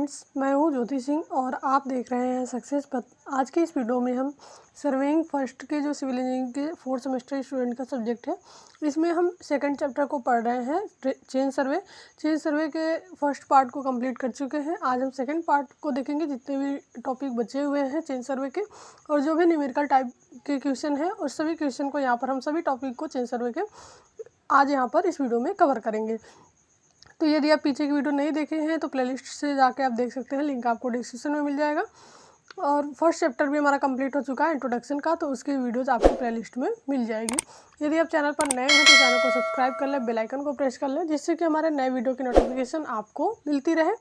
Friends, मैं हूं ज्योति सिंह और आप देख रहे हैं सक्सेस पथ। आज की इस वीडियो में हम सर्वेइंग फर्स्ट के जो सिविल इंजीनियरिंग के 4th सेमेस्टर स्टूडेंट का सब्जेक्ट है, इसमें हम सेकंड चैप्टर को पढ़ रहे हैं। चेन सर्वे के फर्स्ट पार्ट को कंप्लीट कर चुके हैं। आज हम सेकंड पार्ट को देखेंगे, जितने भी टॉपिक बचे हुए हैं चेन सर्वे के और जो भी न्यूमेरिकल टाइप के क्वेश्चन है, और सभी क्वेश्चन को यहाँ पर हम सभी टॉपिक को चेन सर्वे के आज यहाँ पर इस वीडियो में कवर करेंगे। तो यदि आप पीछे की वीडियो नहीं देखे हैं तो प्लेलिस्ट से जाके आप देख सकते हैं, लिंक आपको डिस्क्रिप्शन में मिल जाएगा। और फर्स्ट चैप्टर भी हमारा कंप्लीट हो चुका है इंट्रोडक्शन का, तो उसकी वीडियोस आपको प्लेलिस्ट में मिल जाएगी। यदि आप चैनल पर नए हैं तो चैनल को सब्सक्राइब कर लें, बेल आइकन को प्रेस कर लें, जिससे कि हमारे नए वीडियो की नोटिफिकेशन आपको मिलती रहे।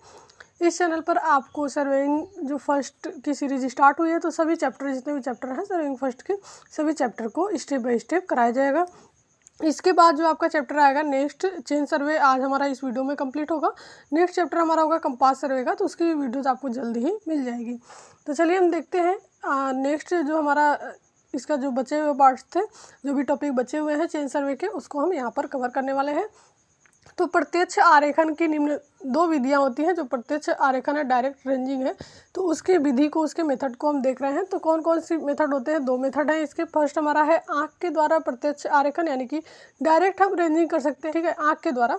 इस चैनल पर आपको सर्वेइंग जो फर्स्ट की सीरीज स्टार्ट हुई है, तो सभी चैप्टर, जितने भी चैप्टर हैं सर्वेइंग फर्स्ट के, सभी चैप्टर को स्टेप बाय स्टेप कराया जाएगा। इसके बाद जो आपका चैप्टर आएगा नेक्स्ट चेन सर्वे, आज हमारा इस वीडियो में कंप्लीट होगा। नेक्स्ट चैप्टर हमारा होगा कंपास सर्वे का, तो उसकी वीडियोस आपको जल्द ही मिल जाएगी। तो चलिए हम देखते हैं नेक्स्ट जो हमारा इसका जो बचे हुए पार्ट्स थे, जो भी टॉपिक बचे हुए हैं चेन सर्वे के, उसको हम यहाँ पर कवर करने वाले हैं। तो प्रत्यक्ष आरेखन की निम्न 2 विधियाँ होती हैं। जो प्रत्यक्ष आरेखन है, डायरेक्ट रेंजिंग है, तो उसकी विधि को, उसके मेथड को हम देख रहे हैं। तो कौन कौन सी मेथड होते हैं? 2 मेथड हैं इसके। फर्स्ट हमारा है आँख के द्वारा प्रत्यक्ष आरेखन, यानी कि डायरेक्ट हम रेंजिंग कर सकते हैं, ठीक है, आँख के द्वारा,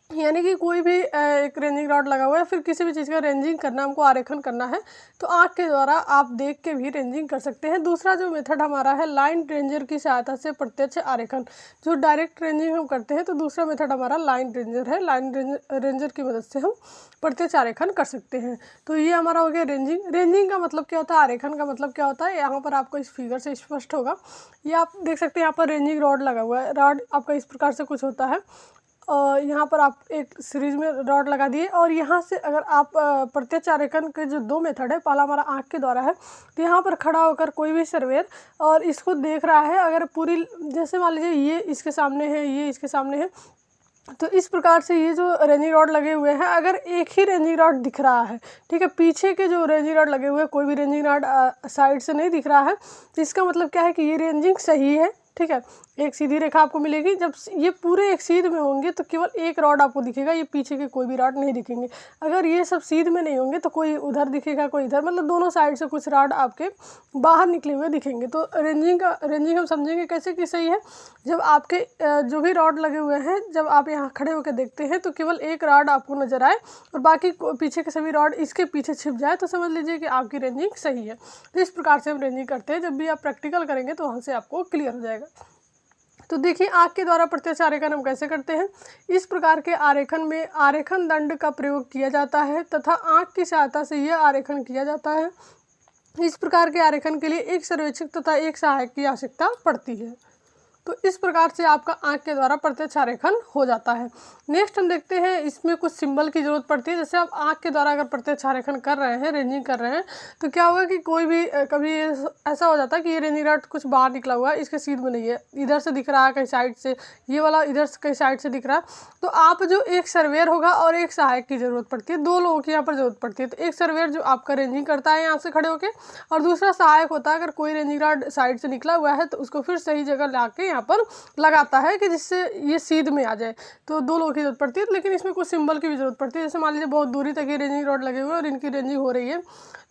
यानी कि कोई भी एक रेंजिंग रॉड लगा हुआ है, फिर किसी भी चीज़ का रेंजिंग करना, हमको आरेखन करना है, तो आँख के द्वारा आप देख के भी रेंजिंग कर सकते हैं। दूसरा जो मेथड हमारा है लाइन रेंजर की सहायता से प्रत्यक्ष आरेखन, जो डायरेक्ट रेंजिंग हम करते हैं, तो दूसरा मेथड हमारा लाइन रेंजर है। लाइन रेंजर की मदद से हम प्रत्यक्ष आरेखन कर सकते हैं। तो ये हमारा हो गया रेंजिंग। रेंजिंग का मतलब क्या होता है, आरेखन का मतलब क्या होता है, यहाँ पर आपको इस फिगर से स्पष्ट होगा। ये आप देख सकते हैं, यहाँ पर रेंजिंग रॉड लगा हुआ है। रॉड आपका इस प्रकार से कुछ होता है, और यहाँ पर आप एक सीरीज में रॉड लगा दिए, और यहाँ से अगर आप प्रत्यक्ष आरेखन के जो 2 मेथड है, पहला हमारा आँख के द्वारा है, तो यहाँ पर खड़ा होकर कोई भी सर्वेयर और इसको देख रहा है, अगर पूरी, जैसे मान लीजिए ये इसके सामने है, ये इसके सामने है, तो इस प्रकार से ये जो रेंजिंग रॉड लगे हुए हैं, अगर एक ही रेंजिंग रॉड दिख रहा है, ठीक है, पीछे के जो रेंजिंग रॉड लगे हुए हैं, कोई भी रेंजिंग रॉड साइड से नहीं दिख रहा है, तो इसका मतलब क्या है कि ये रेंजिंग सही है, ठीक है। एक सीधी रेखा आपको मिलेगी। जब ये पूरे एक सीध में होंगे तो केवल एक रॉड आपको दिखेगा, ये पीछे के कोई भी रॉड नहीं दिखेंगे। अगर ये सब सीध में नहीं होंगे तो कोई उधर दिखेगा, कोई इधर, मतलब दोनों साइड से कुछ रॉड आपके बाहर निकले हुए दिखेंगे। तो रेंजिंग हम समझेंगे कैसे कि सही है, जब आपके जो भी रॉड लगे हुए हैं, जब आप यहाँ खड़े होकर देखते हैं तो केवल एक रॉड आपको नजर आए और बाकी पीछे के सभी रॉड इसके पीछे छिप जाए, तो समझ लीजिए कि आपकी रेंजिंग सही है। तो इस प्रकार से हम रेंजिंग करते हैं। जब भी आप प्रैक्टिकल करेंगे तो वहाँ से आपको क्लियर हो जाएगा। तो देखिए, आँख के द्वारा प्रत्यक्ष आरेखन हम कैसे करते हैं। इस प्रकार के आरेखन में आरेखन दंड का प्रयोग किया जाता है तथा आँख की सहायता से यह आरेखन किया जाता है। इस प्रकार के आरेखन के लिए एक सर्वेक्षक तथा एक सहायक की आवश्यकता पड़ती है। तो इस प्रकार से आपका आँख के द्वारा प्रत्यक्ष आरेखन हो जाता है। नेक्स्ट हम देखते हैं, इसमें कुछ सिंबल की जरूरत पड़ती है। जैसे आप आँख के द्वारा अगर प्रत्यक्ष आरेखन कर रहे हैं, रेंजिंग कर रहे हैं, तो क्या होगा कि कोई भी कभी ऐसा हो जाता है कि ये रेंजिंग रॉड कुछ बाहर निकला हुआ है, इसके सीध में नहीं है, इधर से दिख रहा है कहीं साइड से, ये वाला इधर से कहीं साइड से दिख रहा है, तो आप जो एक सर्वेयर होगा और एक सहायक की जरूरत पड़ती है, 2 लोगों की यहाँ पर जरूरत पड़ती है। तो एक सर्वेयर जो आपका रेंजिंग करता है यहाँ से खड़े होकर, और दूसरा सहायक होता है, अगर कोई रेंजिंग रॉड साइड से निकला हुआ है तो उसको फिर सही जगह ला के यहाँ पर लगाता है कि जिससे ये सीध में आ जाए। तो 2 लोगों की जरूरत पड़ती है, लेकिन इसमें कुछ सिंबल की भी जरूरत पड़ती है। जैसे मान लीजिए बहुत दूरी तक ये रेंजिंग रॉड लगे हुए हैं और इनकी रेंजिंग हो रही है,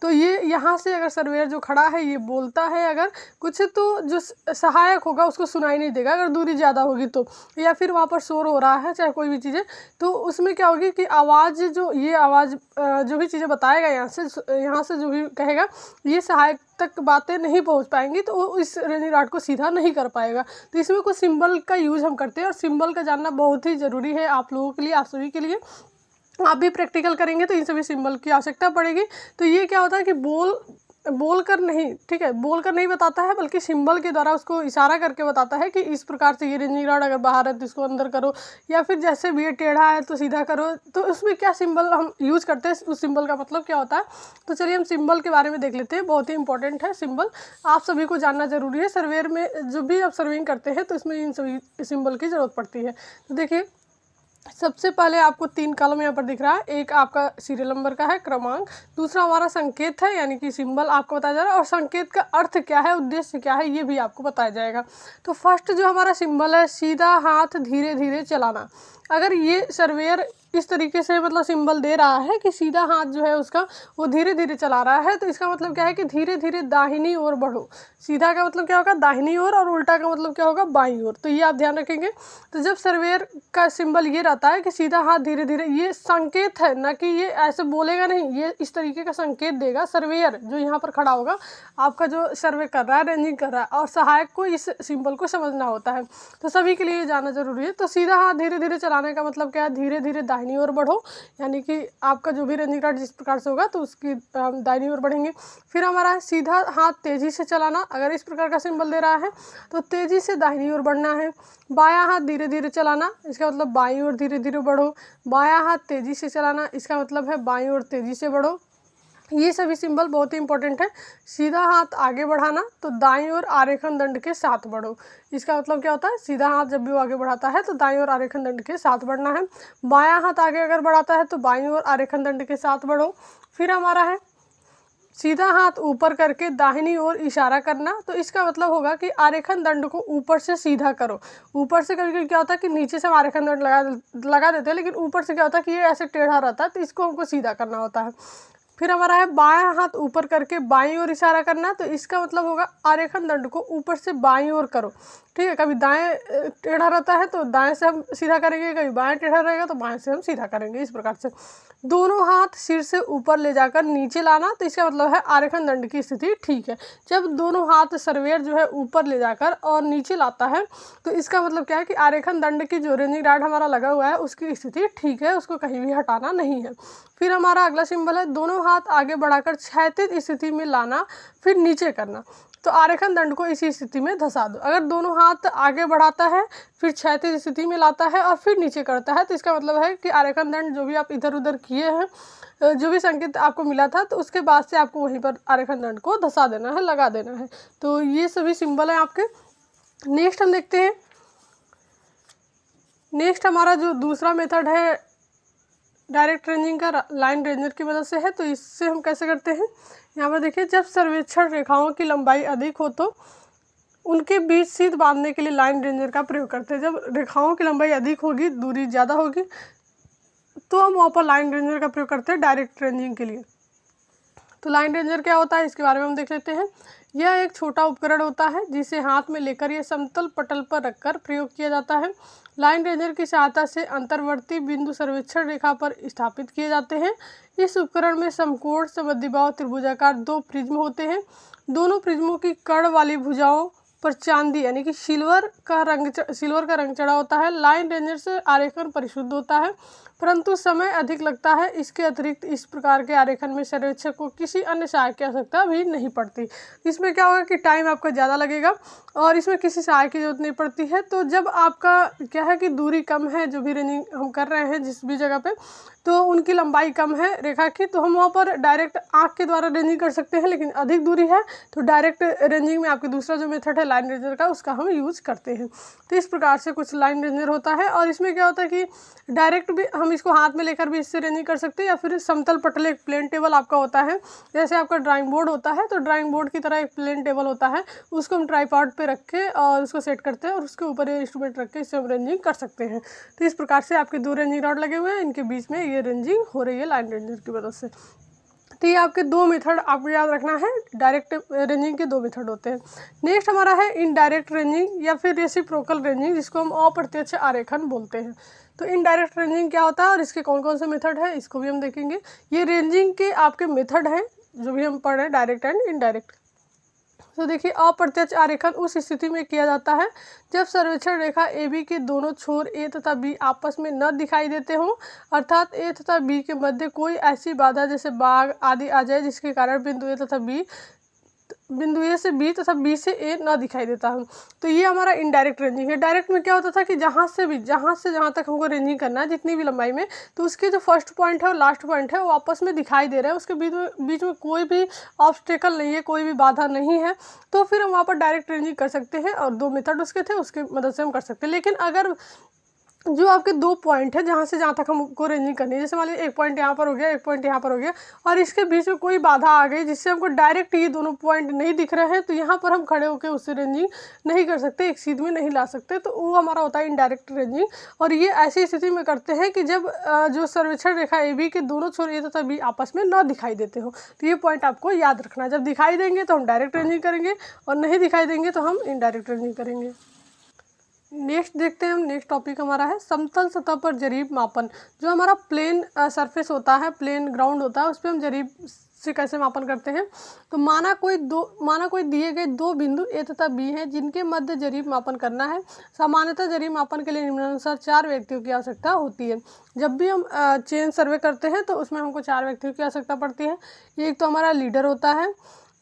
तो ये यहाँ से अगर सर्वेयर जो खड़ा है ये बोलता है अगर कुछ, तो जो सहायक होगा उसको सुनाई नहीं देगा अगर दूरी ज़्यादा होगी तो, या फिर वहाँ पर शोर हो रहा है, चाहे कोई भी चीज़ें, तो उसमें क्या होगी कि आवाज़, जो ये आवाज़ जो भी चीज़ें बताएगा यहाँ से जो भी कहेगा, ये सहायक तक बातें नहीं पहुंच पाएंगी, तो वो इस रेंजिंग रॉड को सीधा नहीं कर पाएगा। तो इसमें कुछ सिंबल का यूज़ हम करते हैं, और सिंबल का जानना बहुत ही ज़रूरी है आप लोगों के लिए, आप सभी के लिए। आप भी प्रैक्टिकल करेंगे तो इन सभी सिंबल की आवश्यकता पड़ेगी। तो ये क्या होता है कि बोल कर नहीं, ठीक है, बोल कर नहीं बताता है, बल्कि सिंबल के द्वारा उसको इशारा करके बताता है कि इस प्रकार से ये रेंजिंग रॉड अगर बाहर है तो इसको अंदर करो, या फिर जैसे भी ये टेढ़ा है तो सीधा करो। तो उसमें क्या सिंबल हम यूज़ करते हैं, उस सिंबल का मतलब क्या होता है। तो चलिए हम सिंबल के बारे में देख लेते हैं। बहुत ही इंपॉर्टेंट है सिंबल, आप सभी को जानना जरूरी है। सर्वेयर में जब भी आप सर्वेइंग करते हैं तो इसमें इन सभी सिंबल की ज़रूरत पड़ती है। तो देखिए, सबसे पहले आपको 3 कॉलम यहाँ पर दिख रहा है। एक आपका सीरियल नंबर का है, क्रमांक, दूसरा हमारा संकेत है, यानी कि सिंबल आपको बताया जा रहा है, और संकेत का अर्थ क्या है, उद्देश्य क्या है, ये भी आपको बताया जाएगा। तो फर्स्ट जो हमारा सिंबल है, सीधा हाथ धीरे धीरे चलाना। अगर ये सर्वेयर इस तरीके से मतलब सिंबल दे रहा है कि सीधा हाथ जो है उसका वो धीरे धीरे चला रहा है, तो इसका मतलब क्या है कि धीरे धीरे दाहिनी ओर बढ़ो। सीधा का मतलब क्या होगा दाहिनी ओर, और उल्टा का मतलब क्या होगा बाईं ओर। तो ये आप ध्यान रखेंगे। तो जब सर्वेयर का सिंबल ये रहता है कि सीधा हाथ धीरे धीरे, ये संकेत है, ना कि ये ऐसे बोलेगा नहीं, ये इस तरीके का संकेत देगा सर्वेयर जो यहाँ पर खड़ा होगा, आपका जो सर्वे कर रहा है, रेंजिंग कर रहा है, और सहायक को इस सिंबल को समझना होता है। तो सभी के लिए जाना जरूरी है। तो सीधा हाथ धीरे धीरे चलाने का मतलब क्या है, धीरे धीरे दाहिनी ओर बढ़ो, यानी कि आपका जो भी रेंजिंग कार्ड जिस प्रकार से होगा तो उसकी दाहिनी ओर बढ़ेंगे। फिर हमारा है सीधा हाथ तेजी से चलाना, अगर इस प्रकार का सिंबल दे रहा है तो तेजी से दाहिनी ओर बढ़ना है। बायां हाथ धीरे धीरे चलाना, इसका मतलब बाईं ओर धीरे धीरे बढ़ो। बायां हाथ तेजी से चलाना, इसका मतलब है बाईं ओर तेजी से बढ़ो। ये सभी सिंबल बहुत ही इंपॉर्टेंट है। सीधा हाथ आगे बढ़ाना, तो दाईं ओर आरेखन दंड के साथ बढ़ो। इसका मतलब क्या होता है, सीधा हाथ जब भी वो आगे बढ़ाता है तो दाईं ओर आरेखन दंड के साथ बढ़ना है। बायां हाथ आगे अगर बढ़ाता है तो बाईं ओर आरेखन दंड के साथ बढ़ो। फिर हमारा है सीधा हाथ ऊपर करके दाहिनी ओर इशारा करना, तो इसका मतलब होगा कि आरेखन दंड को ऊपर से सीधा करो। ऊपर से कभी कभी क्या होता है कि नीचे से हम आरेखन दंड लगा देते हैं, लेकिन ऊपर से क्या होता है कि ये ऐसे टेढ़ा रहता है, तो इसको हमको सीधा करना होता है। फिर हमारा है बायां हाथ ऊपर करके बाईं ओर इशारा करना, तो इसका मतलब होगा आरेखन दंड को ऊपर से बाईं ओर करो। ठीक है, कभी दाएं टेढ़ा रहता है तो दाएं से हम सीधा करेंगे, कभी बाएं टेढ़ा रहेगा तो बाएं से हम सीधा करेंगे, इस प्रकार से। दोनों हाथ सिर से ऊपर ले जाकर नीचे लाना, तो इसका मतलब है आरेखन दंड की स्थिति ठीक है। जब दोनों हाथ सर्वेयर जो है ऊपर ले जाकर और नीचे लाता है तो इसका मतलब क्या है कि आरेखन दंड की जो रेंजिंग रॉड हमारा लगा हुआ है उसकी स्थिति ठीक है, उसको कहीं भी हटाना नहीं है। फिर हमारा अगला सिंबल है दोनों हाथ आगे बढ़ाकर क्षैतिज स्थिति में लाना, फिर नीचे करना। तो आरेखन दंड को इसी स्थिति में धंसा दो। अगर दोनों हाथ आगे बढ़ाता है, फिर क्षैतिज स्थिति में लाता है और फिर नीचे करता है, तो इसका मतलब है कि आरेखन दंड जो भी आप इधर उधर किए हैं, जो भी संकेत आपको मिला था, तो उसके बाद से आपको वहीं पर आरेखन दंड को धंसा देना है, लगा देना है। तो ये सभी सिंबल हैं आपके। नेक्स्ट हम देखते हैं। नेक्स्ट हमारा जो दूसरा मेथड है डायरेक्ट रेंजिंग का, लाइन रेंजर की मदद से है। तो इससे हम कैसे करते हैं, यहाँ पर देखिए, जब सर्वेक्षण रेखाओं की लंबाई अधिक हो तो उनके बीच सीध बांधने के लिए लाइन रेंजर का प्रयोग करते हैं। जब रेखाओं की लंबाई अधिक होगी, दूरी ज़्यादा होगी, तो हम वहाँ पर लाइन रेंजर का प्रयोग करते हैं डायरेक्ट रेंजिंग के लिए। तो लाइन रेंजर क्या होता है, इसके बारे में हम देख लेते हैं। यह एक छोटा उपकरण होता है जिसे हाथ में लेकर यह समतल पटल पर रखकर प्रयोग किया जाता है। लाइन रेंजर की सहायता से अंतर्वर्ती बिंदु सर्वेक्षण रेखा पर स्थापित किए जाते हैं। इस उपकरण में समकोण समद्विबाहु त्रिभुजाकार दो प्रिज्म होते हैं। दोनों प्रिज्मों की कर्ण वाली भुजाओं पर चांदी यानी कि सिल्वर का रंग चढ़ा होता है। लाइन रेंजर से आरेखन परिशुद्ध होता है, परंतु समय अधिक लगता है। इसके अतिरिक्त इस प्रकार के आरेखन में सर्वेक्षक को किसी अन्य सहायक की आवश्यकता भी नहीं पड़ती। इसमें क्या होगा कि टाइम आपका ज़्यादा लगेगा और इसमें किसी सहायक की जरूरत नहीं पड़ती है। तो जब आपका क्या है कि दूरी कम है, जो भी रेंजिंग हम कर रहे हैं जिस भी जगह पे, तो उनकी लंबाई कम है रेखा की, तो हम वहाँ पर डायरेक्ट आँख के द्वारा रेंजिंग कर सकते हैं। लेकिन अधिक दूरी है तो डायरेक्ट रेंजिंग में आपके दूसरा जो मेथड है लाइन रेंजर का, उसका हम यूज़ करते हैं। तो इस प्रकार से कुछ लाइन रेंजर होता है। और इसमें क्या होता है कि डायरेक्ट भी हम इसको हाथ में लेकर भी इससे रेंजिंग कर सकते हैं, या फिर समतल पटल एक प्लेन टेबल आपका होता है, जैसे आपका ड्राइंग बोर्ड होता है, तो ड्राइंग बोर्ड की तरह एक प्लेन टेबल होता है, उसको हम ट्राईपॉड पे रख के और उसको सेट करते हैं और उसके ऊपर ये इंस्ट्रूमेंट रख के इससे हम रेंजिंग कर सकते हैं। तो इस प्रकार से आपके दो रेंजिंग रॉड लगे हुए हैं, इनके बीच में ये रेंजिंग हो रही है लाइन रेंजर की मदद से। तो ये आपके दो मेथड आपको याद रखना है, डायरेक्ट रेंजिंग के दो मेथड होते हैं। नेक्स्ट हमारा है इनडायरेक्ट रेंजिंग या फिर रेसिप्रोकल रेंजिंग, जिसको हम अप्रत्यक्ष आरेखन बोलते हैं। तो इनडायरेक्ट रेंजिंग क्या होता है और इसके कौन कौन से मेथड है, इसको भी हम देखेंगे। ये रेंजिंग के आपके मेथड हैं जो भी हम पढ़ रहे हैं, डायरेक्ट एंड इनडायरेक्ट। तो देखिए, अप्रत्यक्ष आरेखन उस स्थिति में किया जाता है जब सर्वेक्षण रेखा ए बी के दोनों छोर ए तथा बी आपस में न दिखाई देते हों, अर्थात ए तथा बी के मध्य कोई ऐसी बाधा जैसे बाघ आदि आ जाए जिसके कारण बिंदु ए से बी तथा बी से ए ना दिखाई देता हो। तो ये हमारा इनडायरेक्ट रेंजिंग है। डायरेक्ट में क्या होता था कि जहाँ से जहाँ तक हमको रेंजिंग करना है जितनी भी लंबाई में, तो उसके जो फर्स्ट पॉइंट है और लास्ट पॉइंट है वो आपस में दिखाई दे रहा है, उसके बीच में कोई भी ऑब्स्टेकल नहीं है, कोई भी बाधा नहीं है, तो फिर हम वहाँ पर डायरेक्ट रेंजिंग कर सकते हैं। और दो मेथड उसके थे, उसकी मदद से हम कर सकते हैं। लेकिन अगर जो आपके दो पॉइंट है जहाँ से जहाँ तक हमको रेंजिंग करनी है, जैसे मान लीजिए एक पॉइंट यहाँ पर हो गया, एक पॉइंट यहाँ पर हो गया, और इसके बीच में कोई बाधा आ गई जिससे हमको डायरेक्ट ये दोनों पॉइंट नहीं दिख रहे हैं, तो यहाँ पर हम खड़े होकर उससे रेंजिंग नहीं कर सकते, एक सीध में नहीं ला सकते, तो वो हमारा होता है इनडायरेक्ट रेंजिंग। और ये ऐसी स्थिति में करते हैं कि जब जो सर्वेक्षण रेखा ए बी के दोनों छोर ए तथा बी आपस में न दिखाई देते हो। तो ये पॉइंट आपको याद रखना है, जब दिखाई देंगे तो हम डायरेक्ट रेंजिंग करेंगे और नहीं दिखाई देंगे तो हम इनडायरेक्ट रेंजिंग करेंगे। नेक्स्ट देखते हैं हम, नेक्स्ट टॉपिक हमारा है समतल सतह पर जरीब मापन। जो हमारा प्लेन सरफेस होता है, प्लेन ग्राउंड होता है, उस पर हम जरीब से कैसे मापन करते हैं। तो माना कोई दिए गए दो बिंदु ए तथा बी हैं जिनके मध्य जरीब मापन करना है। सामान्यतः जरीब मापन के लिए निम्नानुसार 4 व्यक्तियों की आवश्यकता होती है। जब भी हम चेन सर्वे करते हैं तो उसमें हमको 4 व्यक्तियों की आवश्यकता पड़ती है। एक तो हमारा लीडर होता है,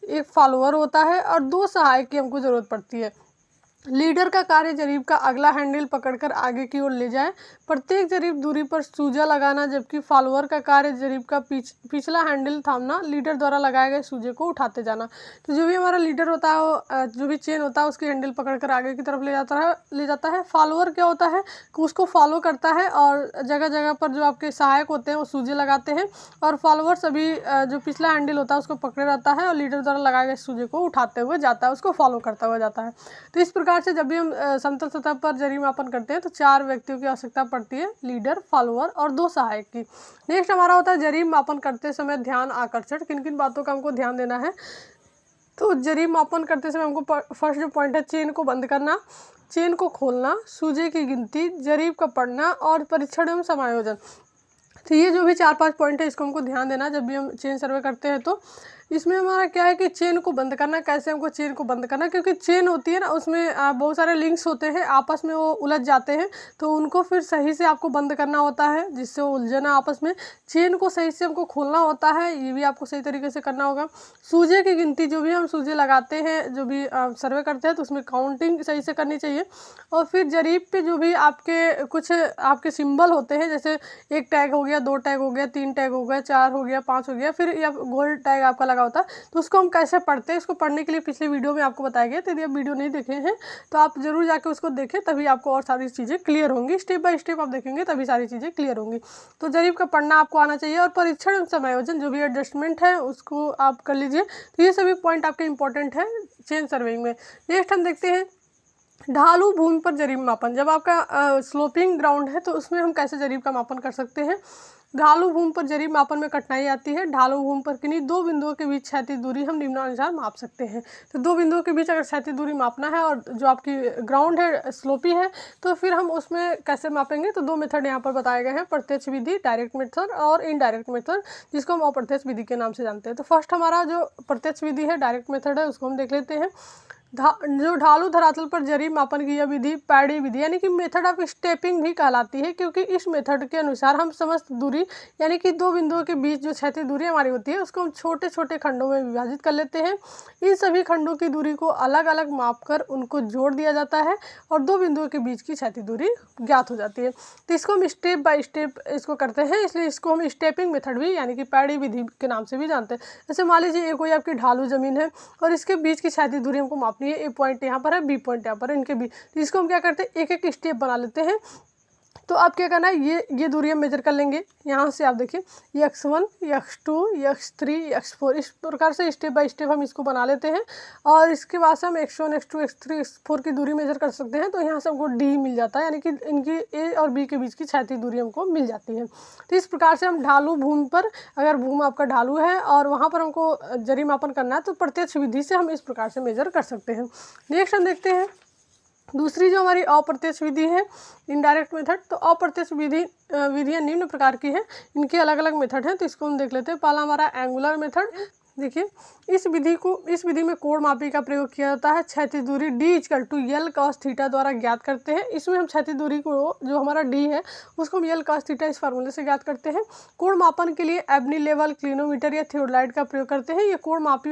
एक फॉलोअर होता है और 2 सहायक की हमको ज़रूरत पड़ती है। लीडर का कार्य जरीब का अगला हैंडल पकड़कर आगे की ओर ले जाए, प्रत्येक जरीब दूरी पर सूजा लगाना, जबकि फॉलोअर का कार्य जरीब का पिछला हैंडल थामना, लीडर द्वारा लगाए गए सूजे को उठाते जाना। तो जो भी हमारा लीडर होता है वो जो भी चेन होता है उसकी हैंडल पकड़कर आगे की तरफ ले जाता है। फॉलोअर क्या होता है कि उसको फॉलो करता है और जगह जगह पर जो आपके सहायक होते हैं वो सूजे लगाते हैं, और फॉलोअर सभी जो पिछला हैंडल होता है उसको पकड़े रहता है और लीडर द्वारा लगाए गए सूजे को उठाते हुए जाता है, उसको फॉलो करता हुआ जाता है। तो इस प्रकार से जब भी हम समतल सतह पर जरीब मापन करते हैं तो 4 व्यक्तियों की आवश्यकता पड़ती है, लीडर, फॉलोअर और 2 सहायक की। नेक्स्ट हमारा होता है जरीब मापन करते समय ध्यान आकर्षण। किन किन बातों का हमको ध्यान देना है। तो जरीब मापन करते समय हमको फर्स्ट जो पॉइंट है, चेन को बंद करना, चेन को खोलना, सूजे की गिनती, जरीब का पढ़ना और परीक्षण एवं समायोजन। तो ये जो भी 4-5 पॉइंट है इसको हमको ध्यान देना जब भी हम चेन सर्वे करते हैं। तो इसमें हमारा क्या है कि चेन को बंद करना, कैसे हमको चेन को बंद करना, क्योंकि चेन होती है ना उसमें बहुत सारे लिंक्स होते हैं, आपस में वो उलझ जाते हैं, तो उनको फिर सही से आपको बंद करना होता है जिससे वो उलझे ना आपस में। चेन को सही से हमको खोलना होता है, ये भी आपको सही तरीके से करना होगा। सूजे की गिनती, जो भी हम सूजे लगाते हैं, जो भी सर्वे करते हैं तो उसमें काउंटिंग सही से करनी चाहिए। और फिर जरीब पे जो भी आपके कुछ आपके सिंबल होते हैं, जैसे 1 टैग हो गया, 2 टैग हो गया, 3 टैग हो गया, 4 हो गया, 5 हो गया, फिर या गोल्ड टैग आपका लगा होता है, तो उसको हम कैसे पढ़ते हैं, इसको पढ़ने के लिए पिछले वीडियो में आपको बताया गया। तो यदि आप वीडियो नहीं देखे हैं तो आप जरूर जाके उसको देखें, तभी आपको और सारी चीज़ें क्लियर होंगी। स्टेप बाय स्टेप आप देखेंगे तभी सारी चीज़ें क्लियर होंगी। तो जरीब का पढ़ना आपको आना चाहिए, और परीक्षण समायोजन जो भी एडजस्टमेंट है उसको आप कर लीजिए। तो ये सभी पॉइंट आपके इंपॉर्टेंट है चेन सर्वेइंग में। नेक्स्ट हम देखते हैं ढालू भूमि पर जरीब मापन। जब आपका स्लोपिंग ग्राउंड है तो उसमें हम कैसे जरीब का मापन कर सकते हैं। ढालू भूमि पर जरीब मापन में कठिनाई आती है। ढालू भूमि पर किन्हीं 2 बिंदुओं के बीच क्षैतिज दूरी हम निम्नानुसार माप सकते हैं। तो 2 बिंदुओं के बीच अगर क्षैतिज दूरी मापना है और जो आपकी ग्राउंड है स्लोपी है, तो फिर हम उसमें कैसे मापेंगे। तो 2 मेथड यहाँ पर बताए गए हैं, प्रत्यक्ष विधि डायरेक्ट मेथड और इनडायरेक्ट मेथड, जिसको हम अप्रत्यक्ष विधि के नाम से जानते हैं। तो फर्स्ट हमारा जो प्रत्यक्ष विधि है, डायरेक्ट मेथड है, उसको हम देख लेते हैं। जो ढालू धरातल पर जरीब मापन की यह विधि पैडी विधि यानी कि मेथड ऑफ स्टेपिंग भी कहलाती है, क्योंकि इस मेथड के अनुसार हम समस्त दूरी यानी कि 2 बिंदुओं के बीच जो क्षैतिज दूरी हमारी होती है उसको हम छोटे छोटे खंडों में विभाजित कर लेते हैं। इन सभी खंडों की दूरी को अलग अलग मापकर उनको जोड़ दिया जाता है और 2 बिंदुओं के बीच की क्षैतिज दूरी ज्ञात हो जाती है। तो इसको हम स्टेप बाय स्टेप इसको करते हैं, इसलिए इसको हम स्टेपिंग मेथड भी यानी कि पैडी विधि के नाम से भी जानते हैं। जैसे मान लीजिए कोई आपकी ढालू जमीन है और इसके बीच की क्षैतिज दूरी हमको मापनी है। ए पॉइंट यहाँ पर है, बी पॉइंट यहाँ पर है, इनके बीच। तो इसको हम क्या करते हैं, एक एक स्टेप बना लेते हैं। तो आप क्या करना है, ये दूरी हम मेजर कर लेंगे। यहाँ से आप देखिए x1, x2, x3, x4 इस प्रकार से स्टेप बाय स्टेप हम इसको बना लेते हैं। और इसके बाद से हम x1, x2, x3, x4 की दूरी मेजर कर सकते हैं। तो यहाँ से हमको d मिल जाता है, यानी कि इनकी a और b के बीच की क्षैतिज दूरी हमको मिल जाती है। तो इस प्रकार से हम ढालू भूमि पर, अगर भूमि आपका ढालू है और वहाँ पर हमको जरीब मापन करना है, तो प्रत्यक्ष विधि से हम इस प्रकार से मेजर कर सकते हैं। नेक्स्ट हम देखते हैं दूसरी जो हमारी अप्रत्यक्ष विधि है, इनडायरेक्ट मेथड। तो अप्रत्यक्ष विधियाँ निम्न प्रकार की हैं, इनके अलग अलग मेथड हैं। तो इसको हम देख लेते हैं। पहला हमारा एंगुलर मेथड। देखिए इस विधि में कोण मापी का प्रयोग किया जाता है। क्षैतिज दूरी d = L cos थीटा द्वारा ज्ञात करते हैं। इसमें हम क्षैतिज दूरी को, जो हमारा d है, उसको हम L cos थीटा इस फार्मूले से ज्ञात करते हैं। कोण मापन के लिए एबनी लेवल, क्लिनोमीटर या थियोडाइट का प्रयोग करते हैं। ये कोण मापी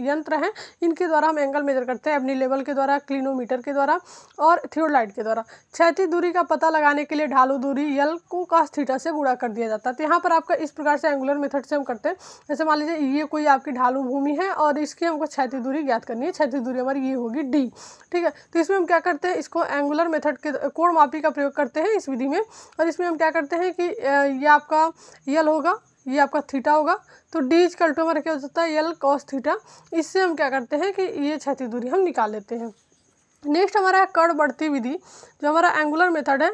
यंत्र हैं, इनके द्वारा हम एंगल मेजर करते हैं, एबनी लेवल के द्वारा, क्लिनोमीटर के द्वारा और थियोडाइट के द्वारा। क्षैतिज दूरी का पता लगाने के लिए ढालू दूरी L को cos थीटा से गुणा कर दिया जाता है। तो यहाँ पर आपका इस प्रकार से एंगुलर मेथड से हम करते हैं। जैसे मान लीजिए ये कोई आपकी ढालू भूमि है और इसकी हमको क्षैतिज दूरी ज्ञात करनी है। क्षैतिज दूरी हमारी ये होगी d, ठीक है। तो इसमें हम क्या करते हैं, इसको एंगुलर मेथड के कोणमापी का प्रयोग करते हैं इस विधि में। और इसमें हम क्या करते हैं कि ये आपका यल होगा, ये आपका थीटा होगा, तो d इक्वल टू हमारा क्या हो जाता है यल कॉस थीटा। इससे हम क्या करते हैं कि ये क्षैतिज दूरी हम निकाल लेते हैं। नेक्स्ट हमारा है कर्ण बढ़ती विधि, जो हमारा एंगुलर मेथड है।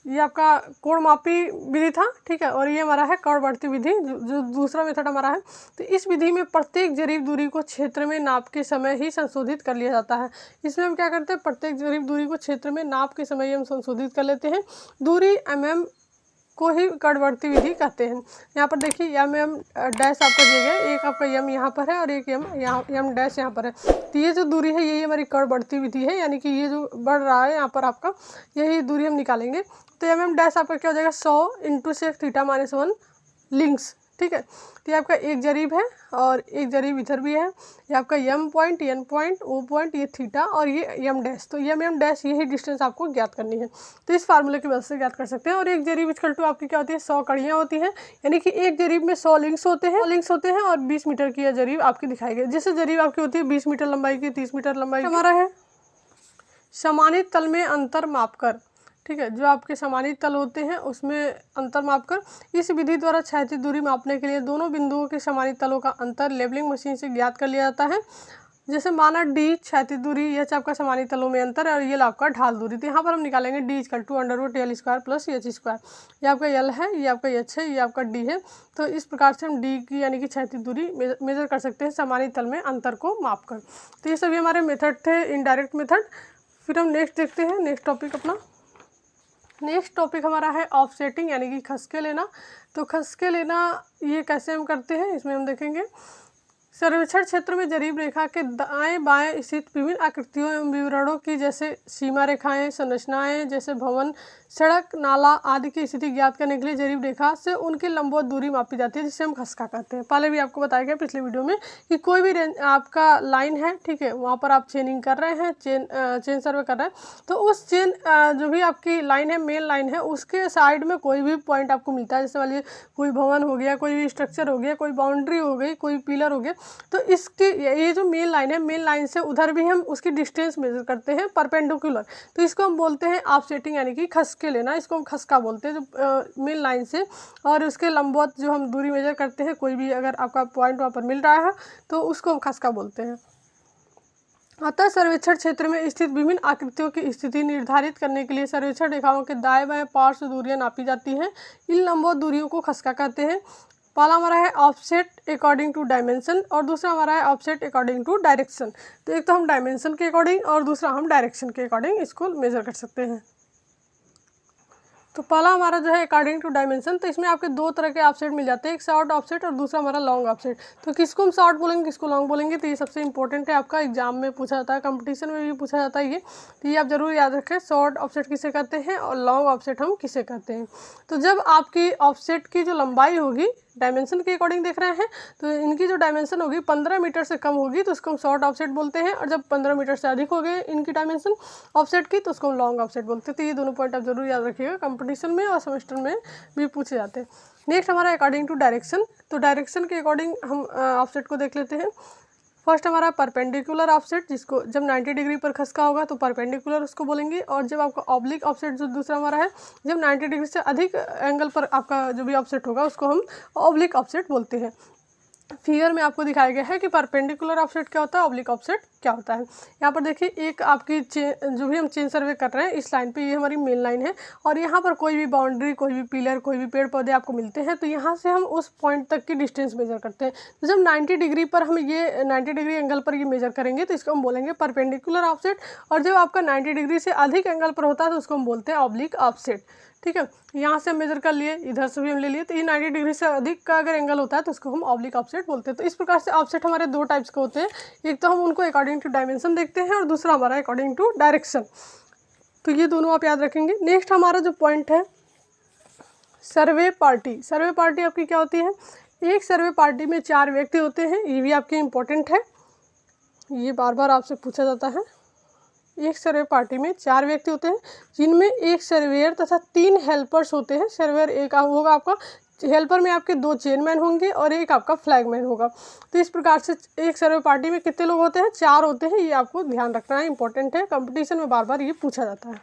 ये आपका कोणमापी विधि था, ठीक है, और ये हमारा है कर्ण बढ़ती विधि जो दूसरा मेथड हमारा है। तो इस विधि में प्रत्येक जरीब दूरी को क्षेत्र में नाप के समय ही संशोधित कर लिया जाता है। इसमें हम क्या करते हैं, प्रत्येक जरीब दूरी को क्षेत्र में नाप के समय ही हम संशोधित कर लेते हैं। दूरी mm को ही कर्ण विधि कहते हैं। यहाँ पर देखिए एम डैश आपका दिया गया, एक आपका यम यहाँ पर है और एक यम डैश यहाँ पर है। तो ये जो दूरी है यही हमारी कर्ण विधि है, यानी कि ये जो बढ़ रहा है यहाँ पर आपका यही दूरी हम निकालेंगे। तो एम डैश आपका क्या हो जाएगा 100 into sec theta minus 1 links, ठीक है। तो ये आपका एक जरीब है और एक जरीब इधर भी है। ये आपका M point, N point, O point, ये थीटा और ये यम डैश। तो यम डैश यही डिस्टेंस आपको ज्ञात करनी है। तो इस फार्मूले की मदद से ज्ञात कर सकते हैं। और एक जरीब इक्वल टू आपकी क्या होती है 100 कड़ियाँ होती हैं, यानी कि एक जरीब में 100 लिंक्स होते हैं और 20 मीटर की यह जरीब आपकी दिखाई गई। जैसे जरीब आपकी होती है 20 मीटर लंबाई की, 30 मीटर लंबाई। हमारा है समानित तल में अंतर मापकर, ठीक है, जो आपके समानित तल होते हैं उसमें अंतर मापकर इस विधि द्वारा क्षैतिज दूरी मापने के लिए दोनों बिंदुओं के समानित तलों का अंतर लेवलिंग मशीन से ज्ञात कर लिया जाता है। जैसे माना d क्षैतिज दूरी, यह आपका समानित तलों में अंतर है और ये आपका ढाल दूरी। तो यहाँ पर हम निकालेंगे d equal to √l square plus H square. ये आपका l है, ये आपका h है, ये आपका d है। तो इस प्रकार से हम d की यानी कि क्षैतिज दूरी मेजर कर सकते हैं समानित तल में अंतर को माप कर। तो ये सभी हमारे मेथड थे, इनडायरेक्ट मेथड। फिर हम नेक्स्ट देखते हैं, नेक्स्ट टॉपिक अपना। नेक्स्ट टॉपिक हमारा है ऑफसेटिंग, यानी कि खसके लेना। तो खसके लेना ये कैसे हम करते हैं, इसमें हम देखेंगे। सर्वेक्षण क्षेत्र में जरीब रेखा के दाएं बाएं स्थित विभिन्न आकृतियों एवं विवरणों की जैसे सीमा रेखाएं, संरचनाएं जैसे भवन, सड़क, नाला आदि की स्थिति ज्ञात करने के लिए जरीब रेखा से उनकी लंबवत दूरी मापी जाती है, जिसे हम खसका कहते हैं। पहले भी आपको बताया गया पिछले वीडियो में कि कोई भी आपका लाइन है, ठीक है, वहाँ पर आप चेनिंग कर रहे हैं, चेन सर्वे कर रहे हैं, तो उस चेन जो भी आपकी लाइन है, मेन लाइन है, उसके साइड में कोई भी पॉइंट आपको मिलता है, जैसे वाली कोई भवन हो गया, कोई भी स्ट्रक्चर हो गया, कोई बाउंड्री हो गई, कोई पिलर हो गया, तो इसकी ये जो मेन लाइन है, मेन लाइन से उधर भी हम उसकी डिस्टेंस मेजर करते हैं परपेंडिकुलर। तो इसको हम बोलते हैं ऑफसेटिंग, यानी कि खसके लेना। इसको हम खसका बोलते हैं, जो मेन लाइन से और उसके लंबवत जो हम दूरी मेजर करते हैं, कोई भी अगर आपका पॉइंट वहाँ पर मिल रहा है तो उसको हम खसका बोलते हैं। अतः सर्वेक्षण क्षेत्र में स्थित विभिन्न आकृतियों की स्थिति निर्धारित करने के लिए सर्वेक्षण रेखाओं के दाएं बाएं पार्श्व दूरियां नापी जाती हैं। इन लंबवत दूरियों को खसका कहते हैं। पहला हमारा है ऑफसेट अकॉर्डिंग टू डायमेंशन और दूसरा हमारा है ऑफसेट अकॉर्डिंग टू डायरेक्शन। तो एक तो हम डायमेंशन के अकॉर्डिंग और दूसरा हम डायरेक्शन के अकॉर्डिंग इसको मेजर कर सकते हैं। तो पहला हमारा जो है अकॉर्डिंग टू डायमेंशन, तो इसमें आपके दो तरह के ऑफसेट मिल जाते हैं, एक शॉर्ट ऑफसेट और दूसरा हमारा लॉन्ग ऑफसेट। तो किसको हम शॉर्ट बोलेंगे, किसको लॉन्ग बोलेंगे, तो ये सबसे इंपॉर्टेंट है, आपका एग्जाम में पूछा जाता है, कंपटीशन में भी पूछा जाता है ये। तो ये आप जरूर याद रखें, शॉर्ट ऑफसेट किसे कहते हैं और लॉन्ग ऑफसेट हम किसे कहते हैं। तो जब आपकी ऑफसेट की जो लंबाई होगी डायमेंशन के अकॉर्डिंग देख रहे हैं, तो इनकी जो डायमेंशन होगी 15 मीटर से कम होगी तो उसको हम शॉर्ट ऑफसेट बोलते हैं, और जब 15 मीटर से अधिक हो गए इनकी डायमेंशन ऑफसेट की तो उसको हम लॉन्ग ऑफसेट बोलते हैं। तो ये दोनों पॉइंट आप जरूर याद रखिएगा, कंपटीशन में और सेमेस्टर में भी पूछे जाते हैं। नेक्स्ट हमारा अकॉर्डिंग टू डायरेक्शन। तो डायरेक्शन के अकॉर्डिंग हम ऑफसेट को देख लेते हैं। फर्स्ट हमारा परपेंडिकुलर ऑफसेट, जिसको जब 90 डिग्री पर खसका होगा तो परपेंडिकुलर उसको बोलेंगे, और जब आपका ऑब्लिक ऑफसेट जो दूसरा हमारा है, जब 90 डिग्री से अधिक एंगल पर आपका जो भी ऑफसेट होगा उसको हम ऑब्लिक ऑफसेट बोलते हैं। फिगर में आपको दिखाया गया है कि परपेंडिकुलर ऑफसेट क्या होता है, ऑब्लिक ऑफसेट क्या होता है। यहाँ पर देखिए एक आपकी जो भी हम चेन सर्वे कर रहे हैं इस लाइन पे, ये हमारी मेन लाइन है और यहाँ पर कोई भी बाउंड्री, कोई भी पिलर, कोई भी पेड़ पौधे आपको मिलते हैं, तो यहाँ से हम उस पॉइंट तक की डिस्टेंस मेजर करते हैं। तो जब 90 डिग्री पर हम ये 90 डिग्री एंगल पर ये मेजर करेंगे तो इसको हम बोलेंगे परपेंडिकुलर ऑफसेट, और जब आपका 90 डिग्री से अधिक एंगल पर होता है तो उसको हम बोलते हैं ऑब्लिक ऑफसेट। ठीक है, यहाँ से हम मेजर कर लिए, इधर से भी हम ले लिए, तो ये 90 डिग्री से अधिक का अगर एंगल होता है तो उसको हम ऑब्लिक ऑफसेट बोलते हैं। तो इस प्रकार से ऑफसेट हमारे दो टाइप्स के होते हैं, एक तो हम उनको अकॉर्डिंग टू डायमेंशन देखते हैं और दूसरा हमारा अकॉर्डिंग टू डायरेक्शन। तो ये दोनों आप याद रखेंगे। नेक्स्ट हमारा जो पॉइंट है सर्वे पार्टी। सर्वे पार्टी आपकी क्या होती है, एक सर्वे पार्टी में 4 व्यक्ति होते हैं, ये भी आपके इम्पोर्टेंट है, ये बार बार आपसे पूछा जाता है। एक सर्वे पार्टी में 4 व्यक्ति होते हैं जिनमें एक सर्वेयर तथा 3 हेल्पर्स होते हैं। सर्वेयर एक होगा आपका हेल्पर में आपके 2 चेयरमैन होंगे और एक आपका फ्लैगमैन होगा। तो इस प्रकार से एक सर्वे पार्टी में कितने लोग होते हैं? 4 होते हैं। ये आपको ध्यान रखना है, इंपॉर्टेंट है, कंपटीशन में बार बार ये पूछा जाता है।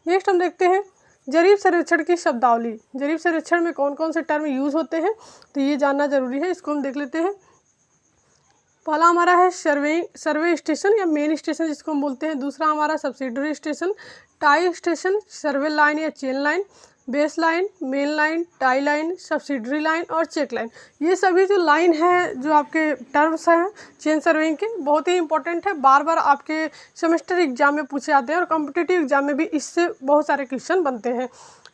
नेक्स्ट हम देखते हैं जरीब सर्वेक्षण की शब्दावली। जरीब सर्वेक्षण में कौन कौन से टर्म यूज़ होते हैं, तो ये जानना जरूरी है, इसको हम देख लेते हैं। पहला हमारा है सर्वे स्टेशन या मेन स्टेशन जिसको हम बोलते हैं। दूसरा हमारा subsidiary station, tie station, survey line या chain line, base line, main line, tie line, subsidiary line और चेक लाइन। ये सभी जो लाइन है, जो आपके टर्म्स हैं चेन सर्वेइंग के, बहुत ही इंपॉर्टेंट है, बार बार आपके सेमेस्टर एग्जाम में पूछे जाते हैं और कॉम्पिटिटिव एग्जाम में भी इससे बहुत सारे क्वेश्चन बनते हैं।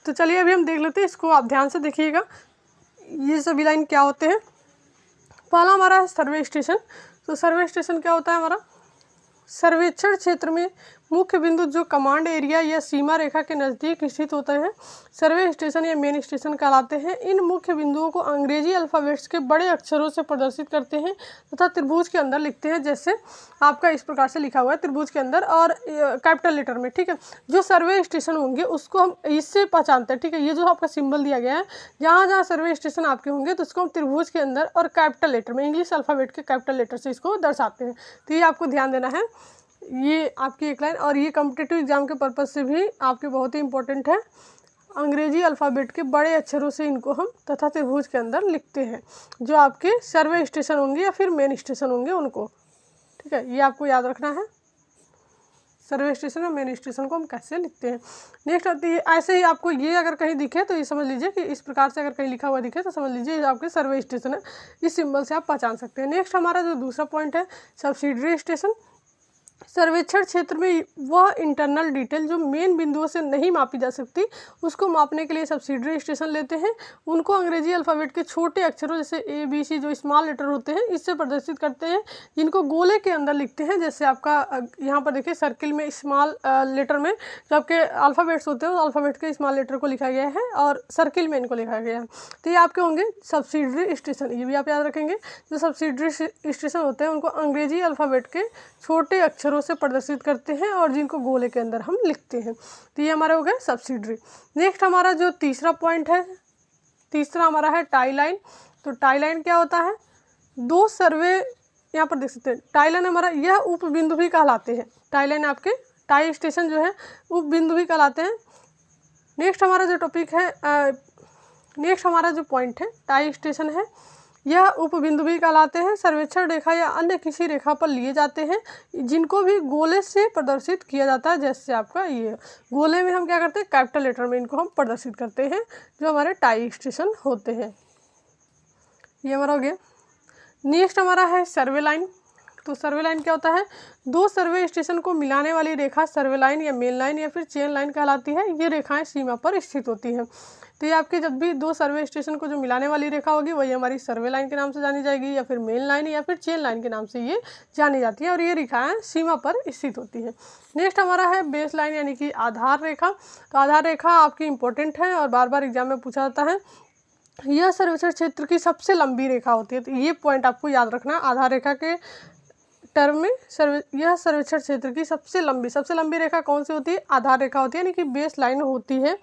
तो चलिए अभी हम देख लेते हैं, इसको आप ध्यान से देखिएगा ये सभी लाइन क्या होते हैं। पहला हमारा है सर्वे स्टेशन। तो सर्वे स्टेशन क्या होता है हमारा? सर्वेक्षण क्षेत्र में मुख्य बिंदु जो कमांड एरिया या सीमा रेखा के नज़दीक स्थित होते हैं सर्वे स्टेशन या मेन स्टेशन कहलाते हैं। इन मुख्य बिंदुओं को अंग्रेजी अल्फ़ाबेट्स के बड़े अक्षरों से प्रदर्शित करते हैं तथा त्रिभुज के अंदर लिखते हैं, जैसे आपका इस प्रकार से लिखा हुआ है त्रिभुज के अंदर और कैपिटल लेटर में। ठीक है, जो सर्वे स्टेशन होंगे उसको हम इससे पहचानते हैं। ठीक है, ये जो आपका सिंबल दिया गया है, जहाँ जहाँ सर्वे स्टेशन आपके होंगे तो उसको हम त्रिभुज के अंदर और कैपिटल लेटर में, इंग्लिश अल्फ़ाबेट के कैपिटल लेटर से इसको दर्शाते हैं। तो ये आपको ध्यान देना है, ये आपकी एक लाइन। और ये कॉम्पिटिटिव एग्जाम के पर्पज़ से भी आपके बहुत ही इंपॉर्टेंट है। अंग्रेजी अल्फ़ाबेट के बड़े अक्षरों से इनको हम तथा त्रिभुज के अंदर लिखते हैं, जो आपके सर्वे स्टेशन होंगे या फिर मेन स्टेशन होंगे उनको। ठीक है, ये आपको याद रखना है, सर्वे स्टेशन और मेन स्टेशन को हम कैसे लिखते हैं। नेक्स्ट आती है, ऐसे ही आपको ये अगर कहीं दिखे तो ये समझ लीजिए कि इस प्रकार से अगर कहीं लिखा हुआ दिखे तो समझ लीजिए ये आपके सर्वे स्टेशन है, इस सिंबल से आप पहचान सकते हैं। नेक्स्ट हमारा जो दूसरा पॉइंट है सब्सिडरी स्टेशन। सर्वेक्षण क्षेत्र में वह इंटरनल डिटेल जो मेन बिंदुओं से नहीं मापी जा सकती उसको मापने के लिए सब्सिडरी स्टेशन लेते हैं। उनको अंग्रेजी अल्फ़ाबेट के छोटे अक्षरों जैसे ABC जो स्मॉल लेटर होते हैं इससे प्रदर्शित करते हैं, जिनको गोले के अंदर लिखते हैं। जैसे आपका यहाँ पर देखिए सर्किल में स्मॉल लेटर में जो आपके अल्फ़ाबेट्स होते हैं उस अल्फ़ाबेट के स्मॉल लेटर को लिखा गया है और सर्किल में इनको लिखा गया है। तो ये आपके होंगे सब्सिडरी स्टेशन, ये भी आप याद रखेंगे। जो सब्सिडरी स्टेशन होते हैं उनको अंग्रेजी अल्फ़ाबेट के छोटे अक्षरों से प्रदर्शित करते हैं और जिनको गोले के अंदर हम लिखते हैं। तो ये हमारा हो गया सब्सिडरी। नेक्स्ट हमारा जो तीसरा पॉइंट है, तीसरा हमारा है टाई लाइन। तो टाई लाइन क्या होता है? 2 सर्वे यहाँ पर देख सकते हैं। टाई लाइन हमारा यह उप बिंदु भी कहलाते हैं। टाई लाइन आपके टाई स्टेशन जो है उप बिंदु भी कहलाते हैं। नेक्स्ट हमारा जो टॉपिक है, नेक्स्ट हमारा जो पॉइंट है टाई स्टेशन है, यह उपबिंदु भी कहलाते हैं। सर्वेक्षण रेखा या अन्य किसी रेखा पर लिए जाते हैं जिनको भी गोले से प्रदर्शित किया जाता है। जैसे आपका ये गोले में हम क्या करते हैं, कैपिटल लेटर में इनको हम प्रदर्शित करते हैं, जो हमारे टाई स्टेशन होते हैं। ये हमारा हो गया। नेक्स्ट हमारा है सर्वे लाइन। तो सर्वे लाइन क्या होता है? 2 सर्वे स्टेशन को मिलाने वाली रेखा सर्वे लाइन या मेन लाइन या फिर चेन लाइन कहलाती है। ये रेखाएं सीमा पर स्थित होती हैं। तो ये आपके जब भी 2 सर्वे स्टेशन को जो मिलाने वाली रेखा होगी वही हमारी सर्वे लाइन के नाम से जानी जाएगी, या फिर मेन लाइन या फिर चेन लाइन के नाम से ये जानी जाती है, और ये रेखाएं सीमा पर स्थित होती हैं। नेक्स्ट हमारा है बेस लाइन यानी कि आधार रेखा। तो आधार रेखा आपकी इंपॉर्टेंट है और बार बार एग्जाम में पूछा जाता है। यह सर्वेक्षण क्षेत्र की सबसे लंबी रेखा होती है। तो ये पॉइंट आपको याद रखना है। आधार रेखा के टर्म में यह सर्वेक्षण क्षेत्र की सबसे लंबी रेखा कौन सी होती है? आधार रेखा होती है, यानी कि बेस लाइन होती है,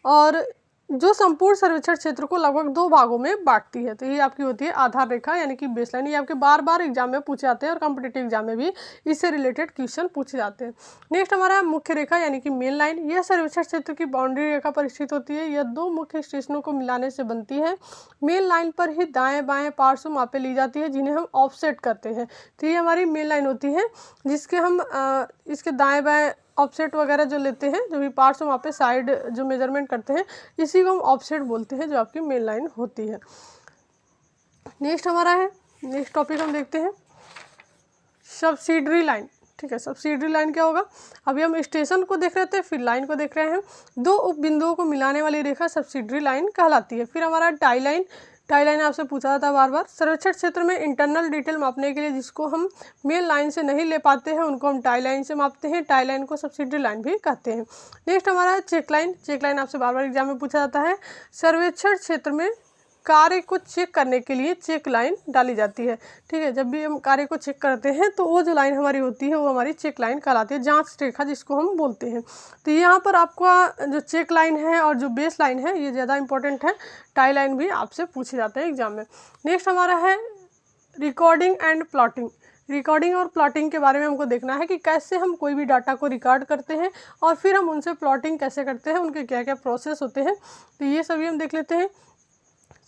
और जो संपूर्ण सर्वेक्षण क्षेत्र को लगभग 2 भागों में बांटती है। तो ये आपकी होती है आधार रेखा यानी कि बेस लाइन। ये आपके बार बार एग्जाम में पूछे जाते हैं और कॉम्पिटिटिव एग्जाम में भी इससे रिलेटेड क्वेश्चन पूछे जाते हैं। नेक्स्ट हमारा मुख्य रेखा यानी कि मेन लाइन। यह सर्वेक्षण क्षेत्र की बाउंड्री रेखा पर स्थित होती है। यह 2 मुख्य स्टेशनों को मिलाने से बनती है। मेन लाइन पर ही दाएँ बाएँ पार्श्व मापे ली जाती है, जिन्हें हम ऑफसेट करते हैं। तो ये हमारी मेन लाइन होती है, जिसके हम इसके दाएँ बाएँ ऑफसेट वगैरह जो लेते हैं, जो भी पार्ट्स वहाँ पे साइड जो मेजरमेंट करते हैं, इसी को हम ऑफसेट बोलते हैं, जो आपकी मेन लाइन होती है। नेक्स्ट हमारा है, नेक्स्ट टॉपिक हम देखते हैं सब्सिडरी लाइन। ठीक है, सब्सिडरी लाइन क्या होगा? अभी हम स्टेशन को देख रहे थे, फिर लाइन को देख रहे हैं। 2 उप बिंदुओं को मिलाने वाली रेखा सब्सिडरी लाइन कहलाती है। फिर हमारा टाई लाइन। टाई लाइन आपसे पूछा जाता है बार बार। सर्वेक्षण क्षेत्र में इंटरनल डिटेल मापने के लिए जिसको हम मेन लाइन से नहीं ले पाते हैं उनको हम टाई लाइन से मापते हैं। टाई लाइन को सब्सिडरी लाइन भी कहते हैं। नेक्स्ट हमारा है चेक लाइन। चेक लाइन आपसे बार बार एग्जाम में पूछा जाता है। सर्वेक्षण क्षेत्र में कार्य को चेक करने के लिए चेक लाइन डाली जाती है। ठीक है, जब भी हम कार्य को चेक करते हैं तो वो जो लाइन हमारी होती है वो हमारी चेक लाइन कहलाती है, जांच रेखा जिसको हम बोलते हैं। तो यहाँ पर आपका जो चेक लाइन है और जो बेस लाइन है ये ज़्यादा इंपॉर्टेंट है, टाई लाइन भी आपसे पूछे जाते हैं एग्जाम में। नेक्स्ट हमारा है रिकॉर्डिंग एंड प्लॉटिंग। रिकॉर्डिंग और प्लॉटिंग के बारे में हमको देखना है कि कैसे हम कोई भी डाटा को रिकॉर्ड करते हैं और फिर हम उनसे प्लॉटिंग कैसे करते हैं, उनके क्या क्या प्रोसेस होते हैं, तो ये सभी हम देख लेते हैं।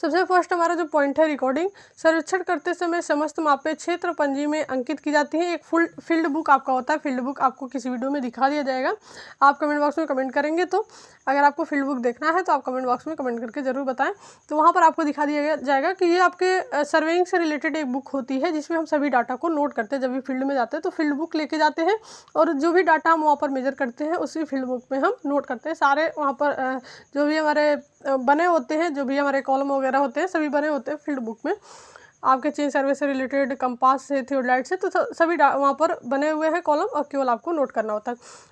सबसे फर्स्ट हमारा जो पॉइंट है रिकॉर्डिंग। सर्वेक्षण करते समय समस्त मापे क्षेत्र पंजी में अंकित की जाती है। एक फुल फील्ड बुक आपका होता है, फील्ड बुक आपको किसी वीडियो में दिखा दिया जाएगा, आप कमेंट बॉक्स में कमेंट करेंगे। तो अगर आपको फील्ड बुक देखना है तो आप कमेंट बॉक्स में कमेंट करके ज़रूर बताएं, तो वहाँ पर आपको दिखा दिया जाएगा कि ये आपके सर्वेइंग से रिलेटेड एक बुक होती है जिसमें हम सभी डाटा को नोट करते हैं। जब भी फील्ड में जाते हैं तो फील्ड बुक लेके जाते हैं और जो भी डाटा हम वहाँ पर मेजर करते हैं उसी फील्ड बुक में हम नोट करते हैं। सारे वहाँ पर जो भी हमारे बने होते हैं, जो भी हमारे कॉलम वगैरह होते हैं सभी बने होते हैं फील्ड बुक में। आपके चेन सर्वे से रिलेटेड, कंपास से, थियोडाइट से, तो सभी वहाँ पर बने हुए हैं कॉलम और केवल आपको नोट करना होता है।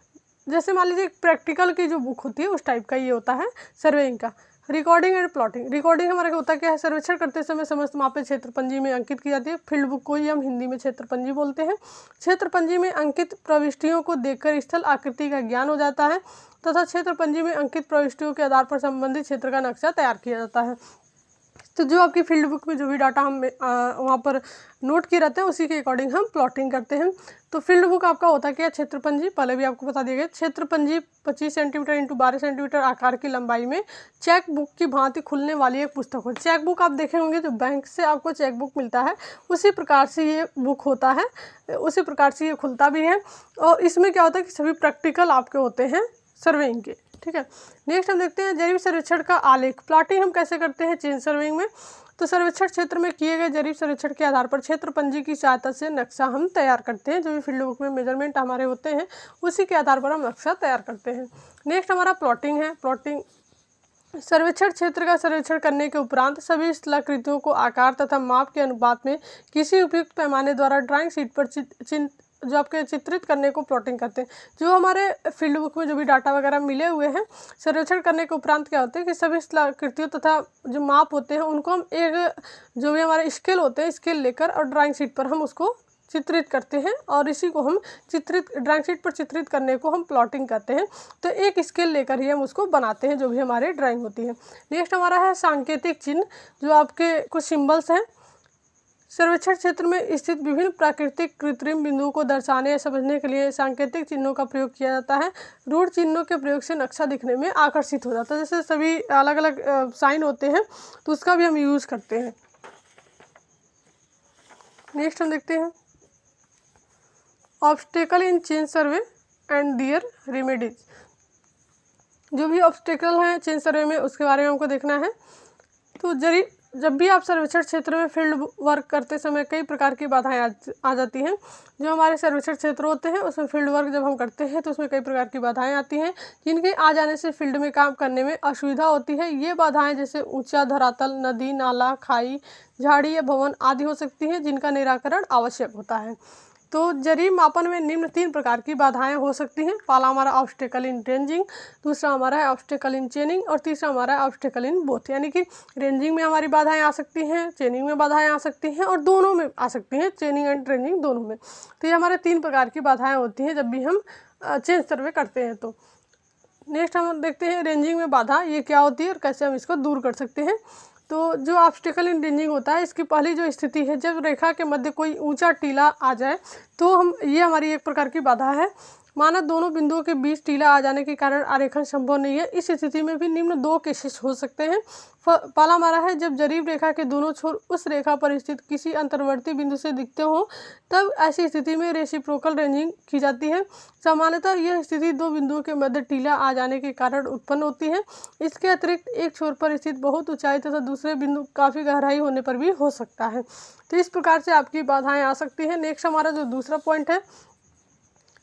जैसे मान लीजिए प्रैक्टिकल की जो बुक होती है उस टाइप का ये होता है सर्वेइंग का। Recording and plotting. रिकॉर्डिंग हमारा होता क्या है, सर्वेक्षण करते समय समस्त मापे क्षेत्र पंजी में अंकित की जाती है। फील्ड बुक को ही हम हिंदी में क्षेत्र पंजी बोलते हैं। क्षेत्र पंजी में अंकित प्रविष्टियों को देखकर स्थल आकृति का ज्ञान हो जाता है तथा क्षेत्र पंजी में अंकित प्रविष्टियों के आधार पर संबंधित क्षेत्र का नक्शा तैयार किया जाता है। तो जो आपकी फील्ड बुक में जो भी डाटा हम वहाँ पर नोट किए रहते हैं उसी के अकॉर्डिंग हम प्लॉटिंग करते हैं। तो फील्ड बुक आपका होता क्या है, क्षेत्र पंजी, पहले भी आपको बता दिया गया। क्षेत्र पंजी 25 सेंटीमीटर इंटू 12 सेंटीमीटर आकार की लंबाई में चेक बुक की भांति खुलने वाली एक पुस्तक हो। चेक बुक आप देखे होंगे जो बैंक से आपको चेक बुक मिलता है उसी प्रकार से ये बुक होता है, उसी प्रकार से ये खुलता भी है। और इसमें क्या होता है कि सभी प्रैक्टिकल आपके होते हैं सर्वेइंग के। ठीक है, नेक्स्ट हम देखते हैं जरीब सर्वेक्षण का आलेख। प्लॉटिंग हम कैसे करते हैं चेन सर्वेइंग में, तो सर्वेक्षण क्षेत्र में किए गए जरीब सर्वेक्षण के आधार पर क्षेत्र पंजी की सहायता से नक्शा हम तैयार करते हैं। जो भी फील्ड बुक में मेजरमेंट हमारे होते हैं उसी के आधार पर हम नक्शा तैयार करते हैं। नेक्स्ट हमारा प्लॉटिंग है। प्लॉटिंग सर्वेक्षण क्षेत्र का सर्वेक्षण करने के उपरांत सभी स्थलाकृतियों को आकार तथा माप के अनुपात में किसी उपयुक्त पैमाने द्वारा ड्राइंग शीट पर जो आपके चित्रित करने को प्लॉटिंग करते हैं। जो हमारे फील्ड बुक में जो भी डाटा वगैरह मिले हुए हैं सर्वेक्षण करने के उपरांत क्या होते हैं कि सभी स्थलाकृतियों तथा जो माप होते हैं उनको हम एक जो भी हमारे स्केल होते हैं स्केल लेकर और ड्राइंग शीट पर हम उसको चित्रित करते हैं और इसी को हम ड्राइंग शीट पर चित्रित करने को हम प्लॉटिंग करते हैं। तो एक स्केल लेकर ही हम उसको बनाते हैं जो भी हमारे ड्राइंग होती है। नेक्स्ट हमारा है सांकेतिक चिन्ह, जो आपके कुछ सिंबल्स हैं। सर्वेक्षण क्षेत्र में स्थित विभिन्न प्राकृतिक कृत्रिम बिंदुओं को दर्शाने या समझने के लिए सांकेतिक चिन्हों का प्रयोग किया जाता है। रूढ़ चिन्हों के प्रयोग से नक्शा दिखने में आकर्षित हो जाता है। जैसे सभी अलग अलग साइन होते हैं तो उसका भी हम यूज़ करते हैं। नेक्स्ट हम देखते हैं obstacle in chain survey and their remedies. जो भी ऑब्स्टेकल हैं चेन सर्वे में उसके बारे में हमको देखना है। तो जब भी आप सर्वेक्षण क्षेत्र में फील्ड वर्क करते समय कई प्रकार की बाधाएं आ जाती हैं। जो हमारे सर्वेक्षण क्षेत्र होते हैं उसमें फील्ड वर्क जब हम करते हैं तो उसमें कई प्रकार की बाधाएं आती हैं जिनके आ जाने से फील्ड में काम करने में असुविधा होती है। ये बाधाएं जैसे ऊंचा धरातल, नदी, नाला, खाई, झाड़ी या भवन आदि हो सकती हैं जिनका निराकरण आवश्यक होता है। तो जरीब मापन में निम्न 3 प्रकार की बाधाएं हो सकती हैं। पहला हमारा ऑब्स्टेकल इन रेंजिंग, दूसरा हमारा है ऑब्स्टेकल इन चेनिंग और तीसरा हमारा है ऑब्स्टेकल इन बोथ। यानी कि रेंजिंग में हमारी बाधाएं आ सकती हैं, चेनिंग में बाधाएं आ सकती हैं और दोनों में आ सकती हैं, चेनिंग एंड रेंजिंग दोनों में। तो ये हमारे 3 प्रकार की बाधाएँ होती हैं जब भी हम चेन सर्वे करते हैं। तो नेक्स्ट हम देखते हैं रेंजिंग में बाधा ये क्या होती है और कैसे हम इसको दूर कर सकते हैं। तो जो ऑब्स्टेकल इन रेंजिंग होता है इसकी पहली जो स्थिति है जब रेखा के मध्य कोई ऊंचा टीला आ जाए तो ये हमारी एक प्रकार की बाधा है। माना दोनों बिंदुओं के बीच टीला आ जाने के कारण आरेखन संभव नहीं है। इस स्थिति में भी निम्न 2 केसेस हो सकते हैं। पहला हमारा है जब जरीब रेखा के दोनों छोर उस रेखा पर स्थित किसी अंतर्वर्ती बिंदु से दिखते हो तब ऐसी स्थिति में रेसिप्रोकल रेंजिंग की जाती है। सामान्यतः यह स्थिति 2 बिंदुओं के मध्य टीला आ जाने के कारण उत्पन्न होती है। इसके अतिरिक्त एक छोर पर स्थित बहुत ऊंचाई तथा दूसरे बिंदु काफ़ी गहराई होने पर भी हो सकता है। तो इस प्रकार से आपकी बाधाएं आ सकती हैं। नेक्स्ट हमारा जो दूसरा पॉइंट है,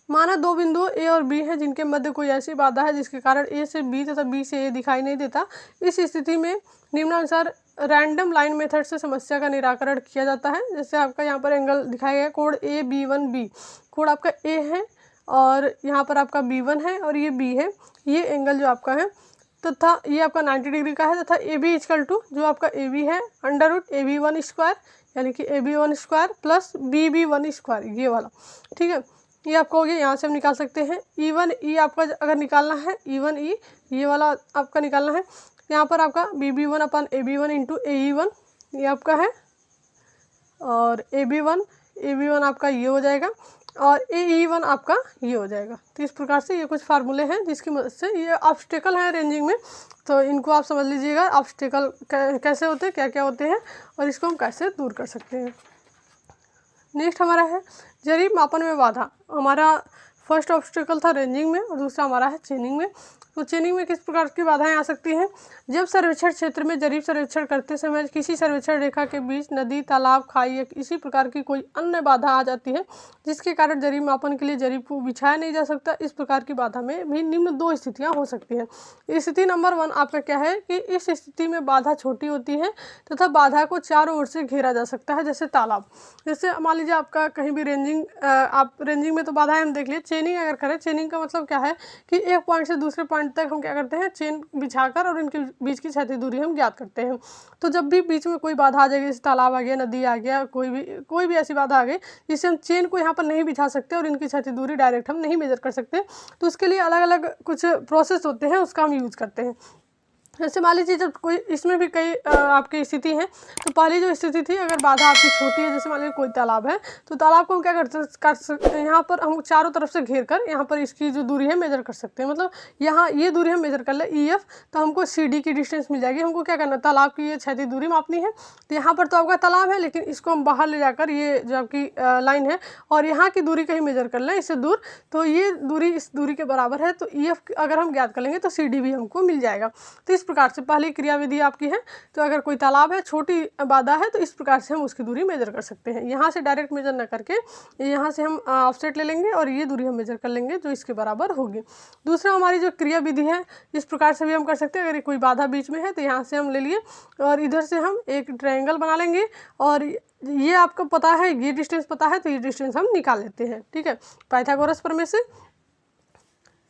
माना 2 बिंदु ए और बी हैं जिनके मध्य कोई ऐसी बाधा है जिसके कारण ए से बी तथा बी से ए दिखाई नहीं देता। इस स्थिति में निम्नानुसार रैंडम लाइन मेथड से समस्या का निराकरण किया जाता है। जैसे आपका यहाँ पर एंगल दिखाया गया कोड AB1B, कोड आपका ए है और यहाँ पर आपका B1 है और ये B है, ये एंगल जो आपका है। तथा ये आपका 90 डिग्री का है, तथा ए बी इक्वल टू जो आपका ए बी है under root A B one square, यानी कि A B one square plus B B one square, ये वाला, ठीक है। ये आपका हो गया, यहाँ से हम निकाल सकते हैं E1 E आपका अगर निकालना है E1 E ये वाला आपका निकालना है, यहाँ पर आपका BB1 अपन AB1 इंटू AE1 ये आपका है, और AB1 आपका ये हो जाएगा, और AE1 आपका ये हो जाएगा। तो इस प्रकार से ये कुछ फार्मूले हैं जिसकी मदद से, ये ऑब्स्टेकल है रेंजिंग में, तो इनको आप समझ लीजिएगा ऑब्स्टेकल कैसे होते हैं, क्या क्या होते हैं, और इसको हम कैसे दूर कर सकते हैं। नेक्स्ट हमारा है जरीब मापन में बाधा। हमारा फर्स्ट ऑब्स्टेकल था रेंजिंग में और दूसरा हमारा है चेनिंग में। तो चेनिंग में किस प्रकार की बाधाएं आ सकती हैं? जब सर्वेक्षण क्षेत्र में जरीब सर्वेक्षण करते समय किसी सर्वेक्षण रेखा के बीच नदी, तालाब, खाई या इसी प्रकार की कोई अन्य बाधा आ जाती है जिसके कारण जरीब मापन के लिए जरीब को बिछाया नहीं जा सकता। इस प्रकार की बाधा में भी निम्न दो स्थितियां हो सकती हैं। स्थिति नंबर 1 आपका क्या है कि इस स्थिति में बाधा छोटी होती है तथा बाधा को चारों ओर से घेरा जा सकता है, जैसे तालाब। जैसे मान लीजिए आपका कहीं भी आप रेंजिंग में तो बाधाएं हम देख लिए। चेनिंग अगर करें, चेनिंग का मतलब क्या है कि एक पॉइंट से दूसरे पॉइंट तक हम क्या करते हैं, चेन बिछाकर और इनके बीच की क्षैतिज दूरी हम ज्ञात करते हैं। तो जब भी बीच में कोई बाधा आ जाएगी, जैसे तालाब आ गया, नदी आ गया, कोई भी ऐसी बाधा आ गई जिससे हम चेन को यहाँ पर नहीं बिछा सकते और इनकी क्षैतिज दूरी डायरेक्ट हम नहीं मेजर कर सकते, तो उसके लिए अलग अलग कुछ प्रोसेस होते हैं, उसका हम यूज़ करते हैं। जैसे मान लीजिए जब कोई इसमें भी कई आपकी स्थिति है, तो पहली जो स्थिति थी अगर बाधा आपकी छोटी है, जैसे मान लीजिए कोई तालाब है, तो तालाब को हम क्या कर सकते हैं, यहाँ पर हम चारों तरफ से घेर कर यहाँ पर इसकी जो दूरी है मेजर कर सकते हैं। मतलब यहाँ ये दूरी हम मेजर कर ले EF, तो हमको CD की डिस्टेंस मिल जाएगी। हमको क्या करना, तालाब की ये क्षैतिज दूरी मापनी है। तो यहाँ पर तो आपका तालाब है, लेकिन इसको हम बाहर ले जाकर ये जो आपकी लाइन है और यहाँ की दूरी कहीं मेजर कर लें इससे दूर, तो ये दूरी इस दूरी के बराबर है, तो EF अगर हम ज्ञात कर लेंगे तो CD भी हमको मिल जाएगा। तो इस प्रकार से पहली क्रियाविधि आपकी है, तो अगर कोई तालाब है, छोटी बाधा है, तो इस प्रकार से हम उसकी दूरी मेजर कर सकते हैं। यहाँ से डायरेक्ट मेजर न करके यहाँ से हम ऑफसेट ले लेंगे और ये दूरी हम मेजर कर लेंगे जो इसके बराबर होगी। दूसरा हमारी जो क्रियाविधि है, इस प्रकार से भी हम कर सकते हैं। अगर कोई बाधा बीच में है तो यहाँ से हम ले लिए और इधर से हम एक ट्रायंगल बना लेंगे, और ये आपको पता है, ये डिस्टेंस पता है, तो ये डिस्टेंस हम निकाल लेते हैं, ठीक है, पाइथागोरस प्रमेय से।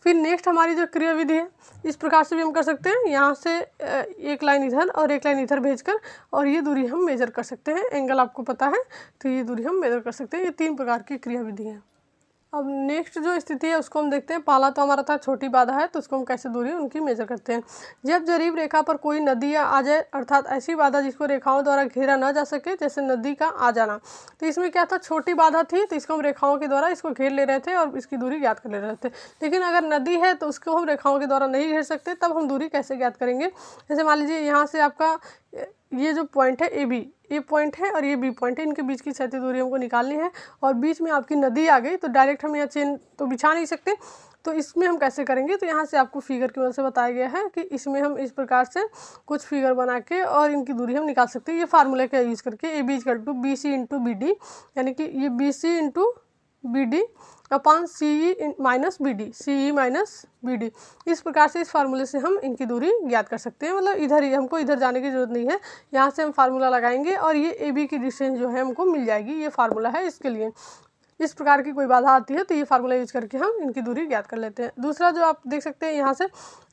फिर नेक्स्ट हमारी जो क्रियाविधि है, इस प्रकार से भी हम कर सकते हैं। यहाँ से एक लाइन इधर और एक लाइन इधर भेजकर और ये दूरी हम मेजर कर सकते हैं। एंगल आपको पता है, तो ये दूरी हम मेजर कर सकते हैं। ये 3 प्रकार की क्रियाविधि है। अब नेक्स्ट जो स्थिति है उसको हम देखते हैं। पहला तो हमारा था छोटी बाधा है, तो उसको हम कैसे दूरी उनकी मेजर करते हैं। जब जरीब रेखा पर कोई नदी आ जाए, अर्थात ऐसी बाधा जिसको रेखाओं द्वारा घेरा ना जा सके, जैसे नदी का आ जाना। तो इसमें क्या था, छोटी बाधा थी तो इसको हम रेखाओं के द्वारा इसको घेर ले रहे थे और इसकी दूरी ज्ञात कर ले रहे थे। लेकिन अगर नदी है तो उसको हम रेखाओं के द्वारा नहीं घेर सकते, तब हम दूरी कैसे ज्ञात करेंगे। जैसे मान लीजिए यहाँ से आपका ये जो पॉइंट है AB, ये पॉइंट है और ये B पॉइंट है, इनके बीच की क्षैतिज दूरी हमको निकालनी है, और बीच में आपकी नदी आ गई तो डायरेक्ट हम यहाँ चेन तो बिछा नहीं सकते, तो इसमें हम कैसे करेंगे। तो यहाँ से आपको फिगर की मदद से बताया गया है कि इसमें हम इस प्रकार से कुछ फिगर बना के और इनकी दूरी हम निकाल सकते हैं। ये फार्मूले का यूज़ करके AB = BC × BD, यानी कि ये BC × BD upon CE - BD, CE - BD। इस प्रकार से इस फार्मूले से हम इनकी दूरी ज्ञात कर सकते हैं। मतलब इधर ही हमको इधर जाने की ज़रूरत नहीं है, यहाँ से हम फार्मूला लगाएंगे और ये AB की डिस्टेंस जो है हमको मिल जाएगी। ये फार्मूला है इसके लिए। इस प्रकार की कोई बाधा आती है तो ये फार्मूला यूज करके हम इनकी दूरी ज्ञात कर लेते हैं। दूसरा जो आप देख सकते हैं यहाँ से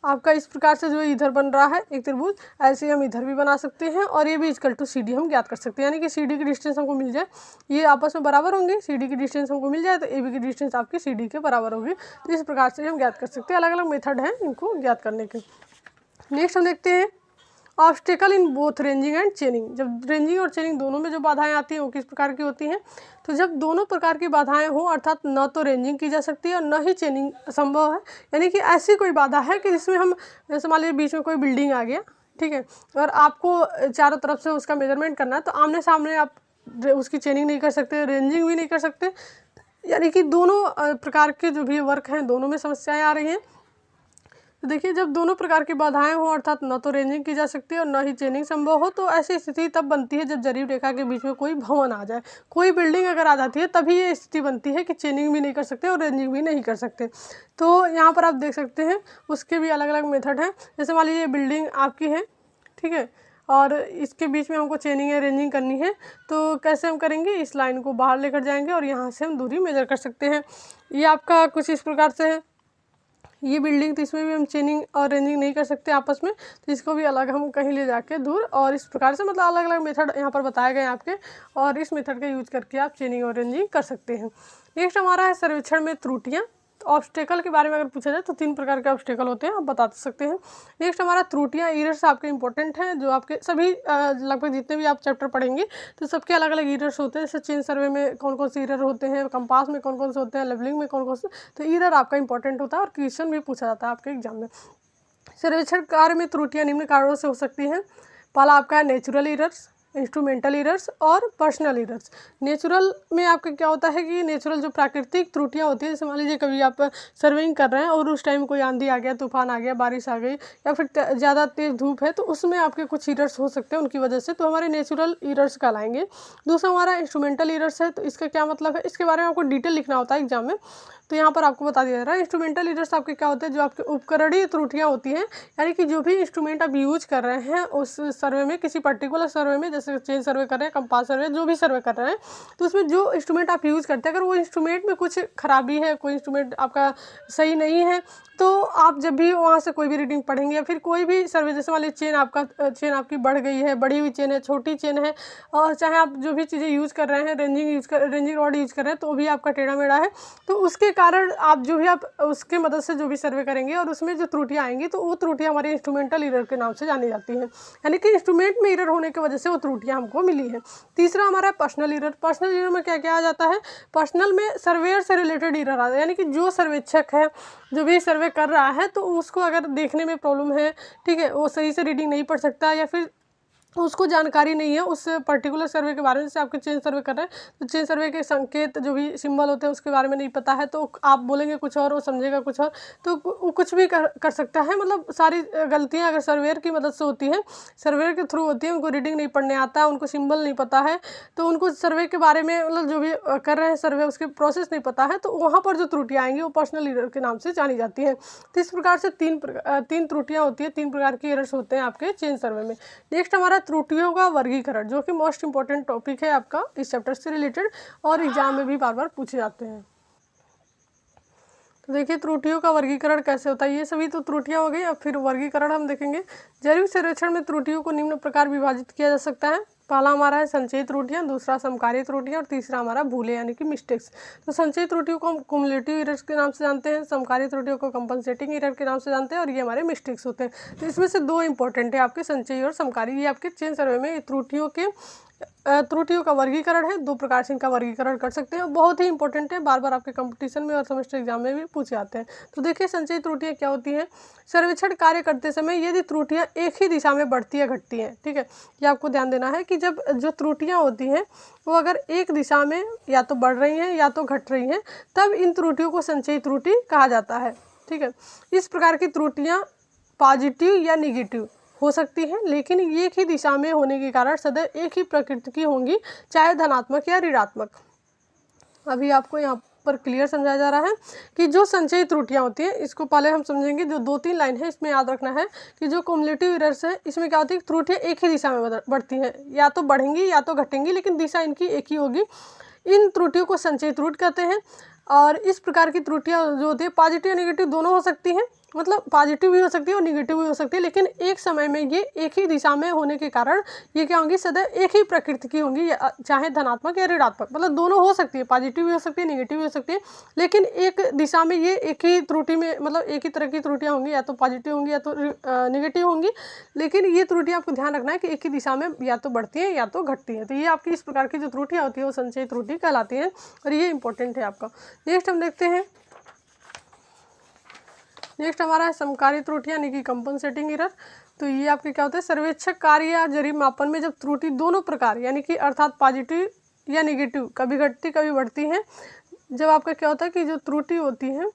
आपका इस प्रकार से जो इधर बन रहा है एक त्रिभुज, ऐसे हम इधर भी बना सकते हैं और ये भी = CD हम ज्ञात कर सकते हैं। यानी कि CD की डिस्टेंस हमको मिल जाए, ये आपस में बराबर होंगे, CD की डिस्टेंस हमको मिल जाए तो AB की डिस्टेंस आपकी CD के बराबर होगी। तो इस प्रकार से हम ज्ञात कर सकते हैं। अलग अलग मेथड हैं इनको ज्ञात करने के। नेक्स्ट हम देखते हैं obstacle in both ranging and चेनिंग। जब रेंजिंग और चेनिंग दोनों में जो बाधाएं आती हैं वो किस प्रकार की होती हैं। तो जब दोनों प्रकार की बाधाएं हो, अर्थात न तो रेंजिंग की जा सकती है और न ही चेनिंग संभव है, यानी कि ऐसी कोई बाधा है कि जिसमें हम, जैसे मान लीजिए बीच में कोई बिल्डिंग आ गया, ठीक है, और आपको चारों तरफ से उसका मेजरमेंट करना है, तो आमने सामने आप उसकी चेनिंग नहीं कर सकते, रेंजिंग भी नहीं कर सकते। यानी कि दोनों प्रकार के जो भी वर्क हैं दोनों में समस्याएँ आ रही हैं। तो देखिए, जब दोनों प्रकार की बाधाएं हो, अर्थात न तो रेंजिंग की जा सकती है और न ही चेनिंग संभव हो, तो ऐसी स्थिति तब बनती है जब जरीब रेखा के बीच में कोई भवन आ जाए, कोई बिल्डिंग अगर आ जाती है, तभी ये स्थिति बनती है कि चेनिंग भी नहीं कर सकते और रेंजिंग भी नहीं कर सकते। तो यहाँ पर आप देख सकते हैं उसके भी अलग अलग मेथड हैं। जैसे मान लीजिए बिल्डिंग आपकी है, ठीक है, और इसके बीच में हमको चेनिंग या रेंजिंग करनी है, तो कैसे हम करेंगे, इस लाइन को बाहर लेकर जाएंगे और यहाँ से हम दूरी मेजर कर सकते हैं। ये आपका कुछ इस प्रकार से है। ये बिल्डिंग, तो इसमें भी हम चेनिंग और रेंजिंग नहीं कर सकते आपस में, तो इसको भी अलग हम कहीं ले जाके दूर, और इस प्रकार से मतलब अलग अलग मेथड यहाँ पर बताए गए आपके, और इस मेथड का यूज करके आप चेनिंग और रेंजिंग कर सकते हैं। नेक्स्ट हमारा है सर्वेक्षण में त्रुटियाँ। तो ऑब्स्टेकल के बारे में अगर पूछा जाए तो 3 प्रकार के ऑब्स्टेकल होते हैं, आप बता सकते हैं। नेक्स्ट हमारा त्रुटियाँ, एरर्स आपके इंपॉर्टेंट हैं, जो आपके सभी लगभग जितने भी आप चैप्टर पढ़ेंगे तो सबके अलग अलग एरर्स होते हैं। जैसे चेन सर्वे में कौन कौन से एरर होते हैं, कंपास में कौन कौन से होते हैं, लेवलिंग में कौन कौन से, तो एरर आपका इंपॉर्टेंट होता है और क्वेश्चन भी पूछा जाता है आपके एग्जाम में। सर्वेक्षण कार्य में त्रुटियाँ निम्न कारणों से हो सकती हैं। पहला आपका है नेचुरल एरर्स, इंस्ट्रूमेंटल एरर्स और पर्सनल एरर्स। नेचुरल में आपका क्या होता है कि नेचुरल जो प्राकृतिक त्रुटियां होती है, जैसे मान लीजिए कभी आप सर्वेइंग कर रहे हैं और उस टाइम कोई आंधी आ गया, तूफान आ गया, बारिश आ गई, या फिर ज़्यादा तेज़ धूप है, तो उसमें आपके कुछ एरर्स हो सकते हैं उनकी वजह से, तो हमारे नेचुरल एरर्स कहलाएंगे। दूसरा हमारा इंस्ट्रूमेंटल एरर्स है, तो इसका क्या मतलब है, इसके बारे में आपको डिटेल लिखना होता है एग्जाम में, तो यहाँ पर आपको बता दिया जा रहा है। इंस्ट्रूमेंटल एरर्स आपके क्या होते हैं, जो आपके उपकरणीय त्रुटियां होती हैं, यानी कि जो भी इंस्ट्रूमेंट आप यूज कर रहे हैं उस सर्वे में, किसी पर्टिकुलर सर्वे में, जैसे चेन सर्वे कर रहे हैं, कंपास सर्वे, जो भी सर्वे कर रहे हैं, तो उसमें जो इंस्ट्रूमेंट आप यूज़ करते हैं, अगर वो इंस्ट्रूमेंट में कुछ खराबी है, कोई इंस्ट्रूमेंट आपका सही नहीं है, तो आप जब भी वहाँ से कोई भी रीडिंग पढ़ेंगे या फिर कोई भी सर्वे, जैसे मान लीजिए चेन आपकी बढ़ गई है, बढ़ी हुई चेन है, छोटी चेन है, और चाहे आप जो भी चीज़ें यूज़ कर रहे हैं, रेंजिंग रॉड यूज़ कर रहे हैं, तो भी आपका टेढ़ा मेढ़ा है, तो उसके कारण आप जो भी आप उसके मदद से जो भी सर्वे करेंगे और उसमें जो त्रुटियाँ आएंगी, तो वो त्रुटियाँ हमारी इंस्ट्रूमेंटल एरर के नाम से जानी जाती हैं, यानी कि इंस्ट्रूमेंट में एरर होने की वजह से वो त्रुटियाँ हमको मिली है। तीसरा हमारा पर्सनल एरर। पर्सनल एरर में क्या क्या आ जाता है, पर्सनल में सर्वेयर से रिलेटेड एरर आता है, यानी कि जो सर्वेक्षक है, जो भी सर्वे कर रहा है, तो उसको अगर देखने में प्रॉब्लम है, ठीक है, वो सही से रीडिंग नहीं पढ़ सकता, या फिर उसको जानकारी नहीं है उस पर्टिकुलर सर्वे के बारे में। जैसे आपके चेन सर्वे कर रहे हैं, तो चेन सर्वे के संकेत जो भी सिंबल होते हैं उसके बारे में नहीं पता है, तो आप बोलेंगे कुछ और, वो समझेगा कुछ और, तो वो कुछ भी कर सकता है। मतलब सारी गलतियां अगर सर्वेयर की मदद से होती हैं, सर्वेयर के थ्रू होती है, उनको रीडिंग नहीं पढ़ने आता, उनको सिंबल नहीं पता है, तो उनको सर्वे के बारे में, मतलब जो भी कर रहे हैं सर्वे, उसके प्रोसेस नहीं पता है, तो वहाँ पर जो त्रुटियाँ आएंगी वो पर्सनल एरर के नाम से जानी जाती है। तो इस प्रकार से तीन त्रुटियाँ होती है, 3 प्रकार की एरर्स होते हैं आपके चेन सर्वे में। नेक्स्ट हमारा त्रुटियों का वर्गीकरण, जो कि मोस्ट इंपॉर्टेंट टॉपिक है आपका इस चैप्टर से रिलेटेड, और एग्जाम में भी बार बार पूछे जाते हैं। तो देखिए त्रुटियों का वर्गीकरण कैसे होता है, ये सभी तो त्रुटियां हो गई। अब फिर वर्गीकरण हम देखेंगे। जैविक सर्वेक्षण में त्रुटियों को निम्न प्रकार विभाजित किया जा सकता है। पहला हमारा है संचयी त्रुटियां, दूसरा समकार्य त्रुटियां, और तीसरा हमारा भूले यानी कि मिस्टेक्स। तो संचयी त्रुटियों को हम कुमुलेटिव एरर्स के नाम से जानते हैं, समकार्य त्रुटियों को कंपनसेटिंग एरर के नाम से जानते हैं, और ये हमारे मिस्टेक्स होते हैं। तो इसमें से 2 इंपॉर्टेंट है आपके, संचयी और समकार्य। ये आपके चेन सर्वे में त्रुटियों का वर्गीकरण है, 2 प्रकार से इनका वर्गीकरण कर सकते हैं, बहुत ही इंपॉर्टेंट है, बार बार आपके कंपटीशन में और सेमेस्टर एग्जाम में भी पूछे जाते हैं। तो देखिए संचयी त्रुटियां क्या होती हैं। सर्वेक्षण कार्य करते समय यदि त्रुटियां एक ही दिशा में बढ़ती या घटती हैं, ठीक है, ये आपको ध्यान देना है कि जब जो त्रुटियां होती हैं वो अगर एक दिशा में या तो बढ़ रही हैं या तो घट रही हैं, तब इन त्रुटियों को संचयी त्रुटि कहा जाता है, ठीक है। इस प्रकार की त्रुटियां पॉजिटिव या निगेटिव हो सकती हैं, लेकिन एक ही दिशा में होने के कारण सदैव एक ही प्रकृति की होंगी, चाहे धनात्मक या ऋणात्मक। अभी आपको यहाँ पर क्लियर समझाया जा रहा है कि जो संचयी त्रुटियां होती हैं, इसको पहले हम समझेंगे। जो 2-3 लाइन है इसमें याद रखना है कि जो क्युमुलेटिव एरर्स है, इसमें क्या होती है, त्रुटियां एक ही दिशा में बढ़ती हैं, या तो बढ़ेंगी या तो घटेंगी, लेकिन दिशा इनकी एक ही होगी। इन त्रुटियों को संचयी त्रुटि कहते हैं। और इस प्रकार की त्रुटियां जो होती है पॉजिटिव और निगेटिव दोनों हो सकती हैं, मतलब पॉजिटिव भी हो सकती है और निगेटिव भी हो सकती है, लेकिन एक समय में ये एक ही दिशा में होने के कारण ये क्या होंगी, सदैव एक ही प्रकृति की होंगी, चाहे धनात्मक या ऋणात्मक, मतलब दोनों हो सकती है, पॉजिटिव भी हो सकती है, निगेटिव भी हो सकती है, लेकिन एक दिशा में ये एक ही त्रुटि में, मतलब एक ही तरह की त्रुटियाँ होंगी, या तो पॉजिटिव होंगी या तो निगेटिव होंगी, लेकिन ये त्रुटियाँ आपको ध्यान रखना है कि एक ही दिशा में या तो बढ़ती है या तो घटती है। तो ये आपकी इस प्रकार की जो त्रुटियाँ होती है वो संचयी त्रुटि कहलाती है, और ये इंपॉर्टेंट है आपका। नेक्स्ट हम देखते हैं, नेक्स्ट हमारा है समकार्य त्रुटियां यानी कि कंपनसेटिंग एरर। तो ये आपके क्या होता है, सर्वेक्षक कार्य या जरीब मापन में जब त्रुटि दोनों प्रकार यानी कि अर्थात पॉजिटिव या निगेटिव, कभी घटती कभी बढ़ती है, जब आपका क्या होता है कि जो त्रुटि होती है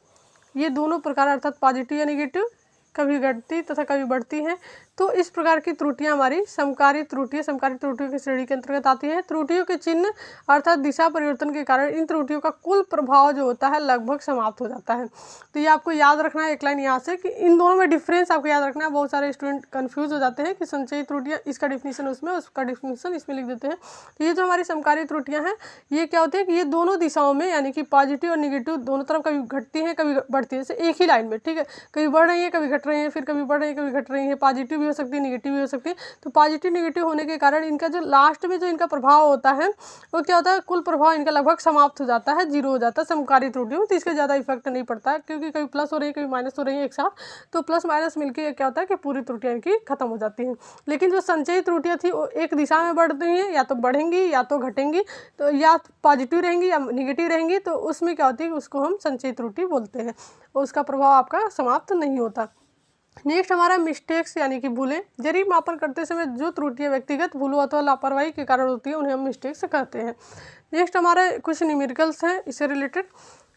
ये दोनों प्रकार अर्थात पॉजिटिव या निगेटिव, कभी घटती तथा कभी बढ़ती हैं। तो इस प्रकार की त्रुटियां हमारी समकारी त्रुटियों की श्रेणी के अंतर्गत आती हैं। त्रुटियों के चिन्ह अर्थात दिशा परिवर्तन के कारण इन त्रुटियों का कुल प्रभाव जो होता है लगभग समाप्त हो जाता है। तो ये आपको याद रखना है एक लाइन यहाँ से कि इन दोनों में डिफरेंस आपको याद रखना है। बहुत सारे स्टूडेंट कंफ्यूज हो जाते हैं कि संचयी त्रुटियाँ, इसका डिफिनीशन उसमें, उसका डिफिनीशन इसमें लिख देते हैं। तो ये जो हमारी समकारी त्रुटियाँ हैं ये क्या होती है कि ये दोनों दिशाओं में यानी कि पॉजिटिव और निगेटिव दोनों तरफ कभी घटती हैं कभी बढ़ती है, जैसे एक ही लाइन में, ठीक है, कभी बढ़ रही है कभी घट रही है, फिर कभी बढ़ रही है कभी घट रही है, पॉजिटिव भी हो सकती है निगेटिव भी हो सकती है। तो पॉजिटिव निगेटिव होने के कारण इनका जो लास्ट में जो इनका प्रभाव होता है वो क्या होता है, कुल प्रभाव इनका लगभग समाप्त हो जाता है, जीरो हो जाता है समकारी त्रुटियों में। तो इसका ज़्यादा इफेक्ट नहीं पड़ता है क्योंकि कभी प्लस हो रही है कभी माइनस हो रही है एक साथ, तो प्लस माइनस मिलकर क्या होता है कि पूरी त्रुटियाँ इनकी खत्म हो जाती हैं। लेकिन जो संचयी त्रुटियाँ थी वो एक दिशा में बढ़ रही हैं, या तो बढ़ेंगी या तो घटेंगी, तो या पॉजिटिव रहेंगी या निगेटिव रहेंगी, तो उसमें क्या होती है उसको हम संचयी त्रुटि बोलते हैं, उसका प्रभाव आपका समाप्त नहीं होता। नेक्स्ट हमारा मिस्टेक्स यानी कि भूलें। जरीब मापन करते समय जो त्रुटियां व्यक्तिगत भूलों अथवा लापरवाही के कारण होती है उन्हें हम मिस्टेक्स कहते हैं। नेक्स्ट हमारे कुछ न्यूमेरिकल्स हैं इससे रिलेटेड,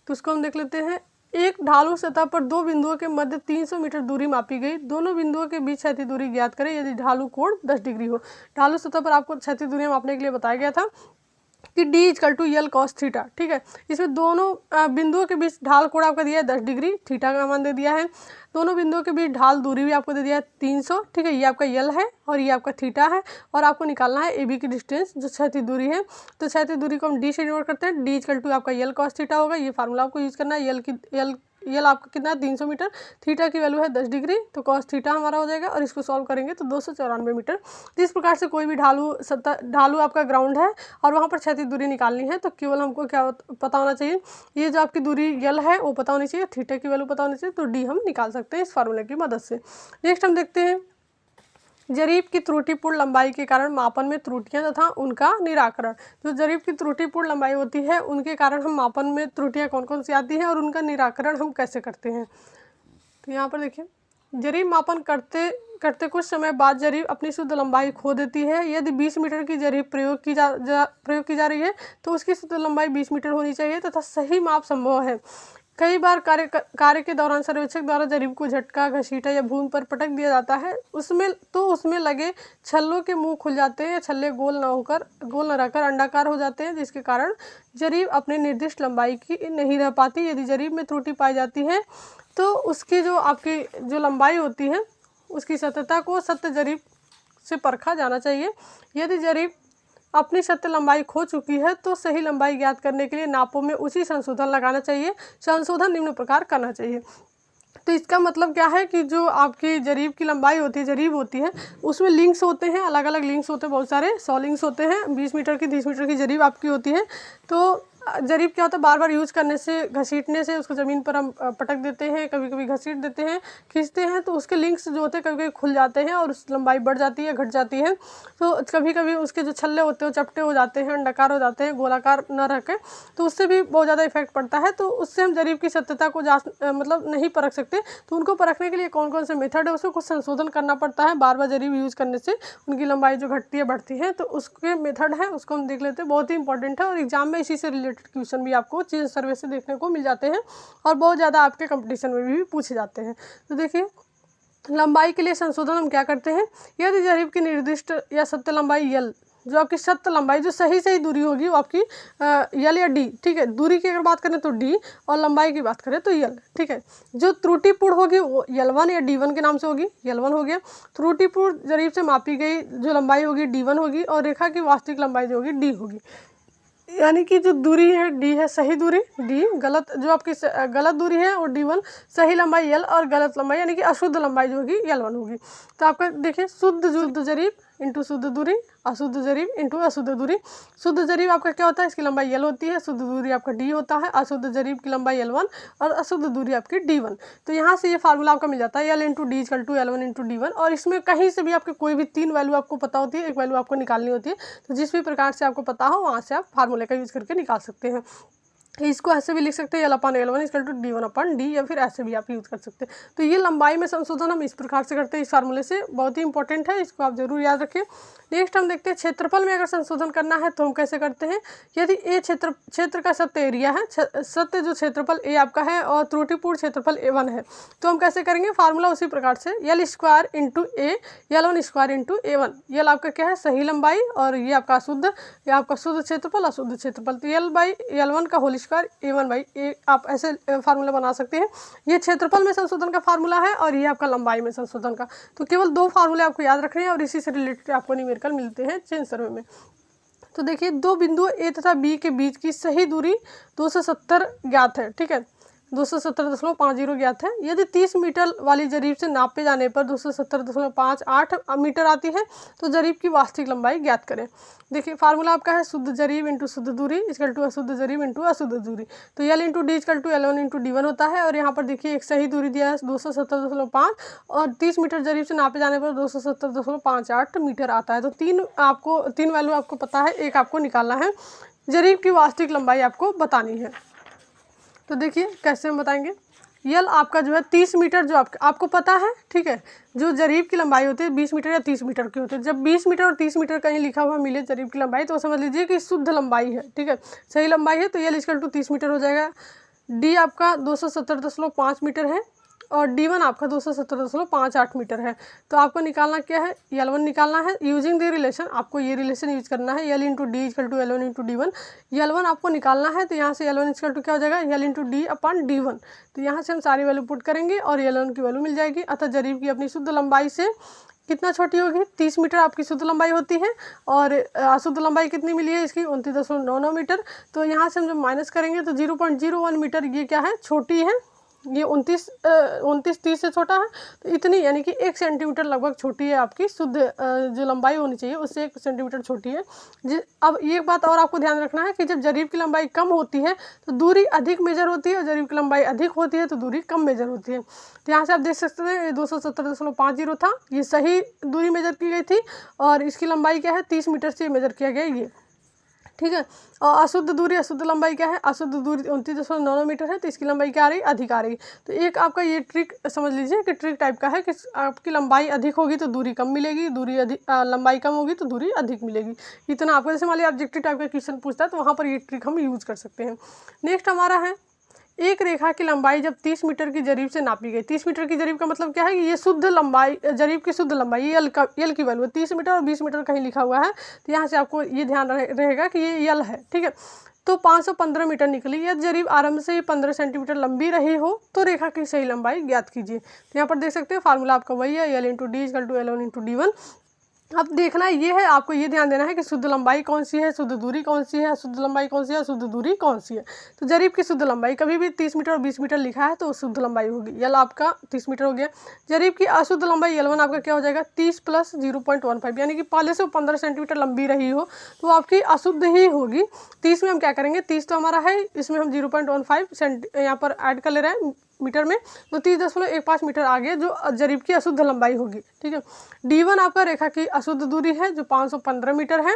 तो उसको हम देख लेते हैं। एक ढालू सतह पर दो बिंदुओं के मध्य 300 मीटर दूरी मापी गई। दोनों बिंदुओं के बीच क्षैतिज दूरी ज्ञात करें यदि ढालू कोण 10 डिग्री हो। ढालू सतह पर आपको क्षैतिज दूरी मापने के लिए बताया गया था कि d equal to L cos theta, ठीक है। इसमें दोनों बिंदुओं के बीच ढाल कोण आपका दिया है 10 डिग्री, थीटा का मान दे दिया है। दोनों बिंदुओं के बीच ढाल दूरी भी आपको दे दिया है 300, ठीक है, ये आपका यल है और ये आपका थीटा है। और आपको निकालना है ए बी की डिस्टेंस जो क्षैतिज दूरी है। तो क्षैतिज दूरी को हम डी से डिनोट करते हैं, डी इक्वल टू आपका यल कॉस थीटा होगा। ये फार्मूला आपको यूज़ करना है। यल आपका कितना है 300 मीटर, थीटा की वैल्यू है 10 डिग्री, तो कॉस थीटा हमारा हो जाएगा और इसको सॉल्व करेंगे तो 294 मीटर। तो इस प्रकार से कोई भी ढालू आपका ग्राउंड है और वहाँ पर क्षैतिज दूरी निकालनी है, तो केवल हमको क्या पता होना चाहिए, ये जो आपकी दूरी यल है वो पता होनी चाहिए, थीटा की वैल्यू पता होनी चाहिए, तो डी हम निकाल सकते हैं इस फार्मूले की मदद से। नेक्स्ट हम देखते हैं जरीब की त्रुटिपूर्ण लंबाई के कारण मापन में त्रुटियां तथा उनका निराकरण। जो जरीब की त्रुटिपूर्ण लंबाई होती है उनके कारण हम मापन में त्रुटियां कौन कौन सी आती हैं और उनका निराकरण हम कैसे करते हैं। तो यहाँ पर देखिए, जरीब मापन करते करते कुछ समय बाद जरीब अपनी शुद्ध लंबाई खो देती है। यदि 20 मीटर की जरीब प्रयोग की जा रही है तो उसकी शुद्ध लंबाई 20 मीटर होनी चाहिए तथा सही माप संभव है। कई बार कार्य के दौरान सर्वेक्षक द्वारा जरीब को झटका, घसीटा या भूमि पर पटक दिया जाता है, उसमें लगे छल्लों के मुंह खुल जाते हैं या छल्ले गोल न रहकर अंडाकार हो जाते हैं, जिसके कारण जरीब अपने निर्दिष्ट लंबाई की नहीं रह पाती। यदि जरीब में त्रुटि पाई जाती है तो उसकी जो आपकी जो लंबाई होती है उसकी सत्यता को सत्य जरीब से परखा जाना चाहिए। यदि जरीब अपनी सत्य लंबाई खो चुकी है तो सही लंबाई ज्ञात करने के लिए नापों में उसी संशोधन लगाना चाहिए। संशोधन निम्न प्रकार करना चाहिए। तो इसका मतलब क्या है कि जो आपकी जरीब की लंबाई होती है, जरीब होती है, उसमें लिंक्स होते हैं, अलग अलग लिंक्स होते हैं, बहुत सारे 100 लिंक्स होते हैं। 20 मीटर की 30 मीटर की जरीब आपकी होती है। तो जरीब क्या होता है, बार बार यूज़ करने से, घसीटने से उसको ज़मीन पर हम पटक देते हैं, कभी कभी घसीट देते हैं, खींचते हैं, तो उसके लिंक्स जो होते हैं कभी कभी खुल जाते हैं और उस लंबाई बढ़ जाती है, घट जाती है। तो कभी कभी उसके जो छल्ले होते हैं चपटे हो जाते हैं, अंडाकार हो जाते हैं, गोलाकार न रखें, तो उससे भी बहुत ज़्यादा इफेक्ट पड़ता है। तो उससे हम जरीब की सत्यता को मतलब नहीं परख सकते। तो उनको परखने के लिए कौन कौन से मेथड है उसमें कुछ संशोधन करना पड़ता है। बार बार जरीब यूज़ करने से उनकी लंबाई जो घटती है बढ़ती है, तो उसके मेथड है उसको हम देख लेते हैं, बहुत ही इंपॉर्टेंट है और एग्जाम में इसी से रिलेटेड क्वेश्चन भी आपको चीज सर्वे से देखने को मिल जाते हैं और बहुत ज़्यादा आपके कंपटीशन में भी पूछे जाते हैं। तो देखिए, लंबाई के लिए संशोधन हम क्या करते हैं, यदि जरीब की निर्दिष्ट या सत्य लंबाई यल, जो आपकी सत्य लंबाई जो सही दूरी होगी वो आपकी यल या डी, ठीक है, दूरी की अगर बात करें तो डी और लंबाई की बात करें तो यल, ठीक है। जो त्रुटिपूर्ण होगी वो यल1 या डी1 के नाम से होगी, यल1 हो गया। त्रुटिपूर्ण जरीब से मापी गई जो लंबाई होगी डी1 होगी और रेखा की वास्तविक लंबाई जो होगी डी होगी। यानी कि जो दूरी है डी है सही दूरी, डी गलत, जो आपकी गलत दूरी है वो डी1, सही लंबाई यल और गलत लंबाई यानी कि अशुद्ध लंबाई जो होगी यल1 होगी। तो आपका देखिए, शुद्ध जरीब इंटू शुद्ध दूरी, अशुद्ध जरीब इंटू अशुद्ध दूरी। शुद्ध जरीब आपका क्या होता है, इसकी लंबाई यल होती है, शुद्ध दूरी आपका डी होता है, अशुद्ध जरीब की लंबाई यल1 और अशुद्ध दूरी आपकी डी1। तो यहाँ से ये फार्मूला आपका मिल जाता है, L into D equal to यल1 इंटू डी1। और इसमें कहीं से भी आपके कोई भी 3 वैल्यू आपको पता होती है, एक वैल्यू आपको निकालनी होती है, तो जिस भी प्रकार से आपको पता हो वहाँ से आप फार्मूले का यूज़ करके निकाल सकते हैं। इसको ऐसे भी लिख सकते हैं L/L1 इक्वल टू D1/D, या फिर ऐसे भी आप यूज़ कर सकते हैं। तो ये लंबाई में संशोधन हम इस प्रकार से करते हैं, इस फार्मूले से। बहुत ही इंपॉर्टेंट है, इसको आप जरूर याद रखें। नेक्स्ट हम देखते हैं क्षेत्रफल में अगर संशोधन करना है तो हम कैसे करते हैं। यदि ए क्षेत्र का सत्य एरिया है, सत्य जो क्षेत्रफल ए आपका है और त्रुटिपूर्ण क्षेत्रफल A1 है, तो हम कैसे करेंगे, फार्मूला उसी प्रकार से L² इंटू ए L1² इंटू A1। यल आपका क्या है, सही लंबाई, और ये आपका अशुद्ध, ये आपका शुद्ध क्षेत्रफल, अशुद्ध क्षेत्रफल। तो L/L1 का होल स्क्वायर A1/A, आप ऐसे फार्मूला बना सकते हैं। ये क्षेत्रफल में संशोधन का फार्मूला है और ये आपका लंबाई में संशोधन का। तो केवल 2 फार्मूले आपको याद रखने हैं और इसी से रिलेटेड आपको न्यूमेरिकल मिलते हैं चेन सर्वे में। तो देखिए, 2 बिंदुओं ए तथा बी के बीच की सही दूरी 270 ज्ञात है, ठीक है, 270.50 ज्ञात है। यदि 30 मीटर वाली जरीब से नापे जाने पर 270.58 मीटर आती है तो जरीब की वास्तविक लंबाई ज्ञात करें। देखिए, फार्मूला आपका है शुद्ध जरीब इंटू शुद्ध दूरी इक्वल टू अशुद्ध जरीब इंटू अशुद्ध दूरी। तो L into D equal to L1 into D1 होता है। और यहाँ पर देखिए एक सही दूरी दिया है 270.5 और 30 मीटर जरीब से नापे जाने पर 270.58 मीटर आता है। तो 3 वैल्यू आपको पता है, एक आपको निकालना है। जरीब की वास्तविक लंबाई आपको बतानी है। तो देखिए कैसे हम बताएंगे। यल आपका जो है 30 मीटर जो आपको पता है, ठीक है। जो जरीब की लंबाई होती है 20 मीटर या 30 मीटर की होती है। जब 20 मीटर और 30 मीटर कहीं लिखा हुआ मिले जरीब की लंबाई, तो समझ लीजिए कि शुद्ध लंबाई है, ठीक है, सही लंबाई है। तो यल इक्वल टू 30 मीटर हो जाएगा। डी आपका 270.5 मीटर है और D1 आपका 270.58 मीटर है। तो आपको निकालना क्या है, L1 निकालना है यूजिंग द रिलेशन। आपको ये रिलेशन यूज करना है, L into D equal to L1 into D1। L1 आपको निकालना है, तो यहाँ से L1 इक्वल टू क्या हो जाएगा, L इंटू D/D1। तो यहाँ से हम सारी वैल्यू पुट करेंगे और L1 की वैल्यू मिल जाएगी। अतः जरीब की अपनी शुद्ध लंबाई से कितना छोटी होगी, 30 मीटर आपकी शुद्ध लंबाई होती है और अशुद्ध लंबाई कितनी मिली है इसकी, 29.99 मीटर। तो यहाँ से हम जब माइनस करेंगे तो 0.01 मीटर ये क्या है, छोटी है। ये 29 से छोटा है, तो इतनी यानी कि 1 सेंटीमीटर लगभग छोटी है आपकी शुद्ध जो लंबाई होनी चाहिए उससे 1 सेंटीमीटर छोटी है। अब ये बात और आपको ध्यान रखना है कि जब जरीब की लंबाई कम होती है तो दूरी अधिक मेजर होती है और जरीब की लंबाई अधिक होती है तो दूरी कम मेजर होती है। तो यहाँ से आप देख सकते हैं 270.50 था, ये सही दूरी मेजर की गई थी और इसकी लंबाई क्या है, 30 मीटर से मेजर किया गया ये, ठीक है। और अशुद्ध दूरी, अशुद्ध लंबाई क्या है, अशुद्ध दूरी 29.99 मीटर है, तो इसकी लंबाई क्या आ रही, अधिक आ रही। तो एक आपका ये ट्रिक समझ लीजिए कि ट्रिक टाइप का है कि आपकी लंबाई अधिक होगी तो दूरी कम मिलेगी, दूरी अधिक लंबाई कम होगी तो दूरी अधिक मिलेगी। इतना आपको, जैसे मान लिया ऑब्जेक्टिव टाइप का क्वेश्चन पूछता है तो वहाँ पर ये ट्रिक हम यूज़ कर सकते हैं। नेक्स्ट हमारा है, एक रेखा की लंबाई जब 30 मीटर की जरीब से नापी गई। 30 मीटर की जरीब का मतलब क्या है कि ये शुद्ध लंबाई, जरीब की शुद्ध लंबाई, ये यल की वैल्यू 30 मीटर और 20 मीटर कहीं लिखा हुआ है, तो यहाँ से आपको ये ध्यान रहेगा कि ये यल है, ठीक है। तो 515 मीटर निकली। यदि जरीब आरंभ से ही 15 सेंटीमीटर लंबी रही हो तो रेखा की सही लंबाई ज्ञात कीजिए। तो यहाँ पर देख सकते हैं फार्मूला आपका वही है, L into D equal to L1 into D1। अब देखना ये है, आपको ये ध्यान देना है कि शुद्ध लंबाई कौन सी है, शुद्ध दूरी कौन सी है, शुद्ध लंबाई कौन सी है, शुद्ध दूरी कौन सी है। तो जरीब की शुद्ध लंबाई कभी भी 30 मीटर और 20 मीटर लिखा है तो शुद्ध लंबाई होगी, यल आपका 30 मीटर हो गया। जरीब की अशुद्ध लंबाई L1 आपका क्या हो जाएगा, 30 प्लस 0.15, यानी कि पहले से 15 सेंटीमीटर लंबी रही हो तो आपकी अशुद्ध ही होगी। 30 में हम क्या करेंगे, 30 तो हमारा है, इसमें हम 0.15 यहाँ पर ऐड कर ले रहे हैं मीटर में, तो 30.15 मीटर आगे जो जरीब की अशुद्ध लंबाई होगी, ठीक है। D1 आपका रेखा की अशुद्ध दूरी है जो 515 मीटर है,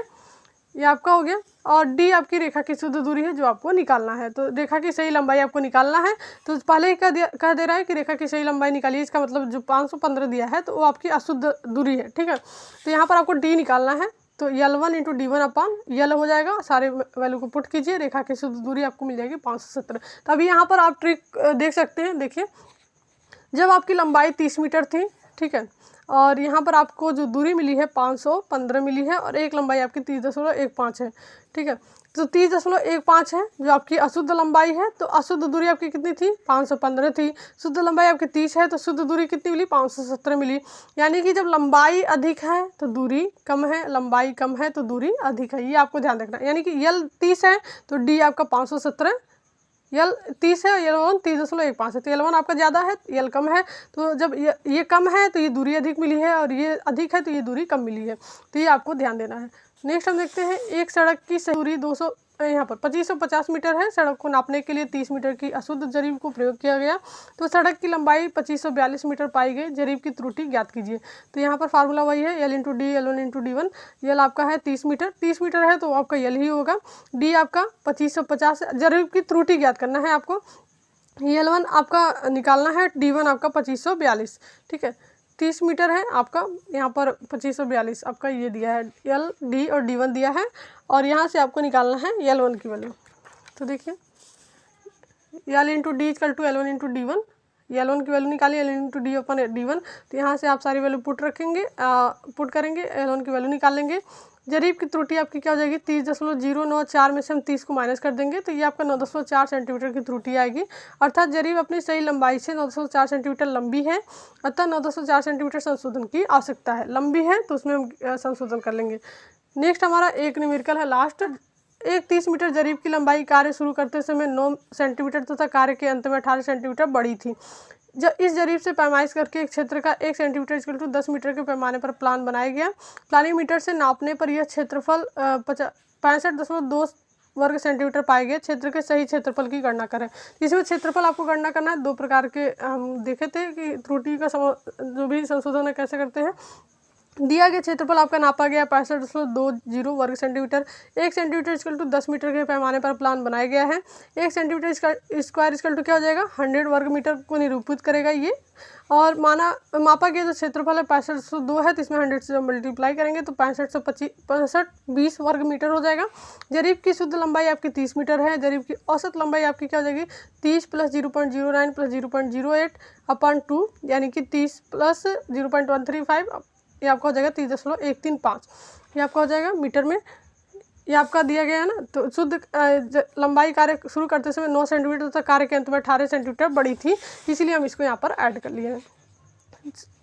ये आपका हो गया। और D आपकी रेखा की शुद्ध दूरी है जो आपको निकालना है। तो रेखा की सही लंबाई आपको निकालना है, तो पहले ही कह दे रहा है कि रेखा की सही लंबाई निकालिए। इसका मतलब जो 515 दिया है तो वो आपकी अशुद्ध दूरी है, ठीक है। तो यहाँ पर आपको D निकालना है, तो L1 इंटू D1/L हो जाएगा। सारे वैल्यू को पुट कीजिए, रेखा की शुद्ध दूरी आपको मिल जाएगी 517। तो अभी यहाँ पर आप ट्रिक देख सकते हैं। देखिए, जब आपकी लंबाई 30 मीटर थी, ठीक है, और यहाँ पर आपको जो दूरी मिली है 515 मिली है और एक लंबाई आपकी 30.15 है, ठीक है। तो 30.15 है जो आपकी अशुद्ध लंबाई है। तो अशुद्ध दूरी आपकी कितनी थी, 515 थी। शुद्ध लंबाई आपकी 30 है तो शुद्ध दूरी कितनी मिली, 517 मिली। यानी कि जब लंबाई अधिक है तो दूरी कम है, लंबाई कम है तो दूरी अधिक है, ये आपको ध्यान रखना है। यानी कि L 30 है तो D आपका 517, L 30 है, L1 30.15 है, तो L1 आपका ज़्यादा है, L कम है। तो जब ये कम है तो ये दूरी अधिक मिली है और ये अधिक है तो ये दूरी कम मिली है, तो ये आपको ध्यान देना है। नेक्स्ट हम देखते हैं, एक सड़क की सही दूरी यहाँ पर 2550 मीटर है। सड़क को नापने के लिए 30 मीटर की अशुद्ध जरीब को प्रयोग किया गया। तो सड़क की लंबाई 2542 मीटर पाई गई, जरीब की त्रुटि ज्ञात कीजिए। तो यहाँ पर फार्मूला वही है, L into D L1 into D1। L आपका है 30 मीटर, 30 मीटर है तो आपका L ही होगा। D आपका 2550, जरीब की त्रुटि ज्ञात करना है आपको। L1 आपका निकालना है, D1 आपका 2542। ठीक है, 30 मीटर है आपका, यहाँ पर 2542 आपका ये दिया है, L D और D1 दिया है, और यहाँ से आपको निकालना है L1 की वैल्यू। तो देखिए L into D equal to L1 into D1, L1 की वैल्यू निकालिए, L इंटू डी अपन D1। तो यहाँ से आप सारी वैल्यू पुट करेंगे, L1 की वैल्यू निकाल लेंगे। जरीब की त्रुटि आपकी क्या हो जाएगी, 30.094 में से हम 30 को माइनस कर देंगे तो ये आपका 9.4 सेंटीमीटर की त्रुटि आएगी। अर्थात जरीब अपनी सही लंबाई से 9.4 सेंटीमीटर लंबी है, अतः 9.4 सेंटीमीटर संशोधन की आवश्यकता है। लंबी है तो उसमें हम संशोधन कर लेंगे। नेक्स्ट हमारा एक न्यूमेरिकल है लास्ट। एक 30 मीटर जरीब की लंबाई कार्य शुरू करते समय 9 सेंटीमीटर तथा कार्य के अंत में 18 सेंटीमीटर बढ़ी थी। जब इस जरीब से पैमाइश करके एक क्षेत्र का 1 सेंटीमीटर इक्वल टू 10 मीटर के पैमाने पर प्लान बनाया गया। प्लानिंग मीटर से नापने पर यह क्षेत्रफल 65.2 वर्ग सेंटीमीटर पाए गए। क्षेत्र के सही क्षेत्रफल की गणना करें। इसमें क्षेत्रफल आपको गणना करना है। 2 प्रकार के हम देखे थे कि त्रुटि का जो भी संशोधन है कैसे करते हैं। दिया गया क्षेत्रफल आपका नापा गया 65.20 वर्ग centimetre. 1 centimetre equal to 10 metre के पैमाने पर प्लान बनाया गया है। 1 सेंटीमीटर स्क्वायर इक्वल टू क्या हो जाएगा, 100 वर्ग मीटर को निरूपित करेगा ये। और मापा गया जो क्षेत्रफल है 6502 है, तो इसमें 100 से मल्टीप्लाई करेंगे तो 65 वर्ग मीटर हो जाएगा। जरीब की शुद्ध लंबाई आपकी 30 मीटर है। जरीब की औसत लंबाई आपकी क्या हो जाएगी, 30 + 0.09 + 0.08 अपन 2, यानी कि 30 + 0.135, ये आपका हो जाएगा 30.135। ये आपका हो जाएगा मीटर में। ये आपका दिया गया है ना। तो शुद्ध लंबाई कार्य शुरू करते समय 9 सेंटीमीटर तक, कार्य के अंत में 18 सेंटीमीटर बड़ी थी, इसीलिए हम इसको यहाँ पर ऐड कर लिए हैं।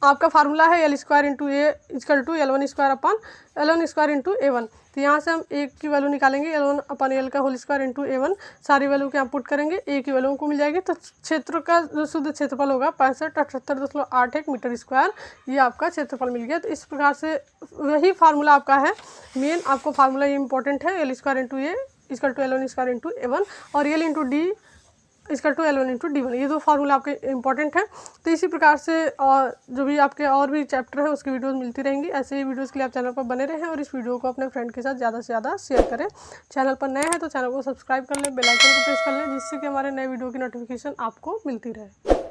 आपका फार्मूला है L square into A equal to L1 square अपन L1 स्क्वायर इंटू A1। तो यहाँ से हम A की वैल्यू निकालेंगे, L1 अपन L का होल स्क्वायर इंटू A1। सारी वैल्यू के यहाँ पुट करेंगे, A की वैल्यू को मिल जाएगी। तो क्षेत्र का जो शुद्ध क्षेत्रफल होगा 65.7881 मीटर स्क्वायर, ये आपका क्षेत्रफल मिल गया। तो इस प्रकार से वही फार्मूला आपका है मेन। आपको फार्मूला ये इंपॉर्टेंट है, L square into A equal to L1 square into A1 और L into D equal to L1 into D1। ये 2 फार्मूला आपके इंपॉर्टेंट है। तो इसी प्रकार से और जो भी आपके और भी चैप्टर है उसकी वीडियोस मिलती रहेंगी। ऐसे ही वीडियोस के लिए आप चैनल पर बने रहें और इस वीडियो को अपने फ्रेंड के साथ ज़्यादा से ज़्यादा शेयर करें। चैनल पर नए हैं तो चैनल को सब्सक्राइब कर लें, बेल आइकन को प्रेस कर लें, जिससे कि हमारे नए वीडियो की नोटिफिकेशन आपको मिलती रहे।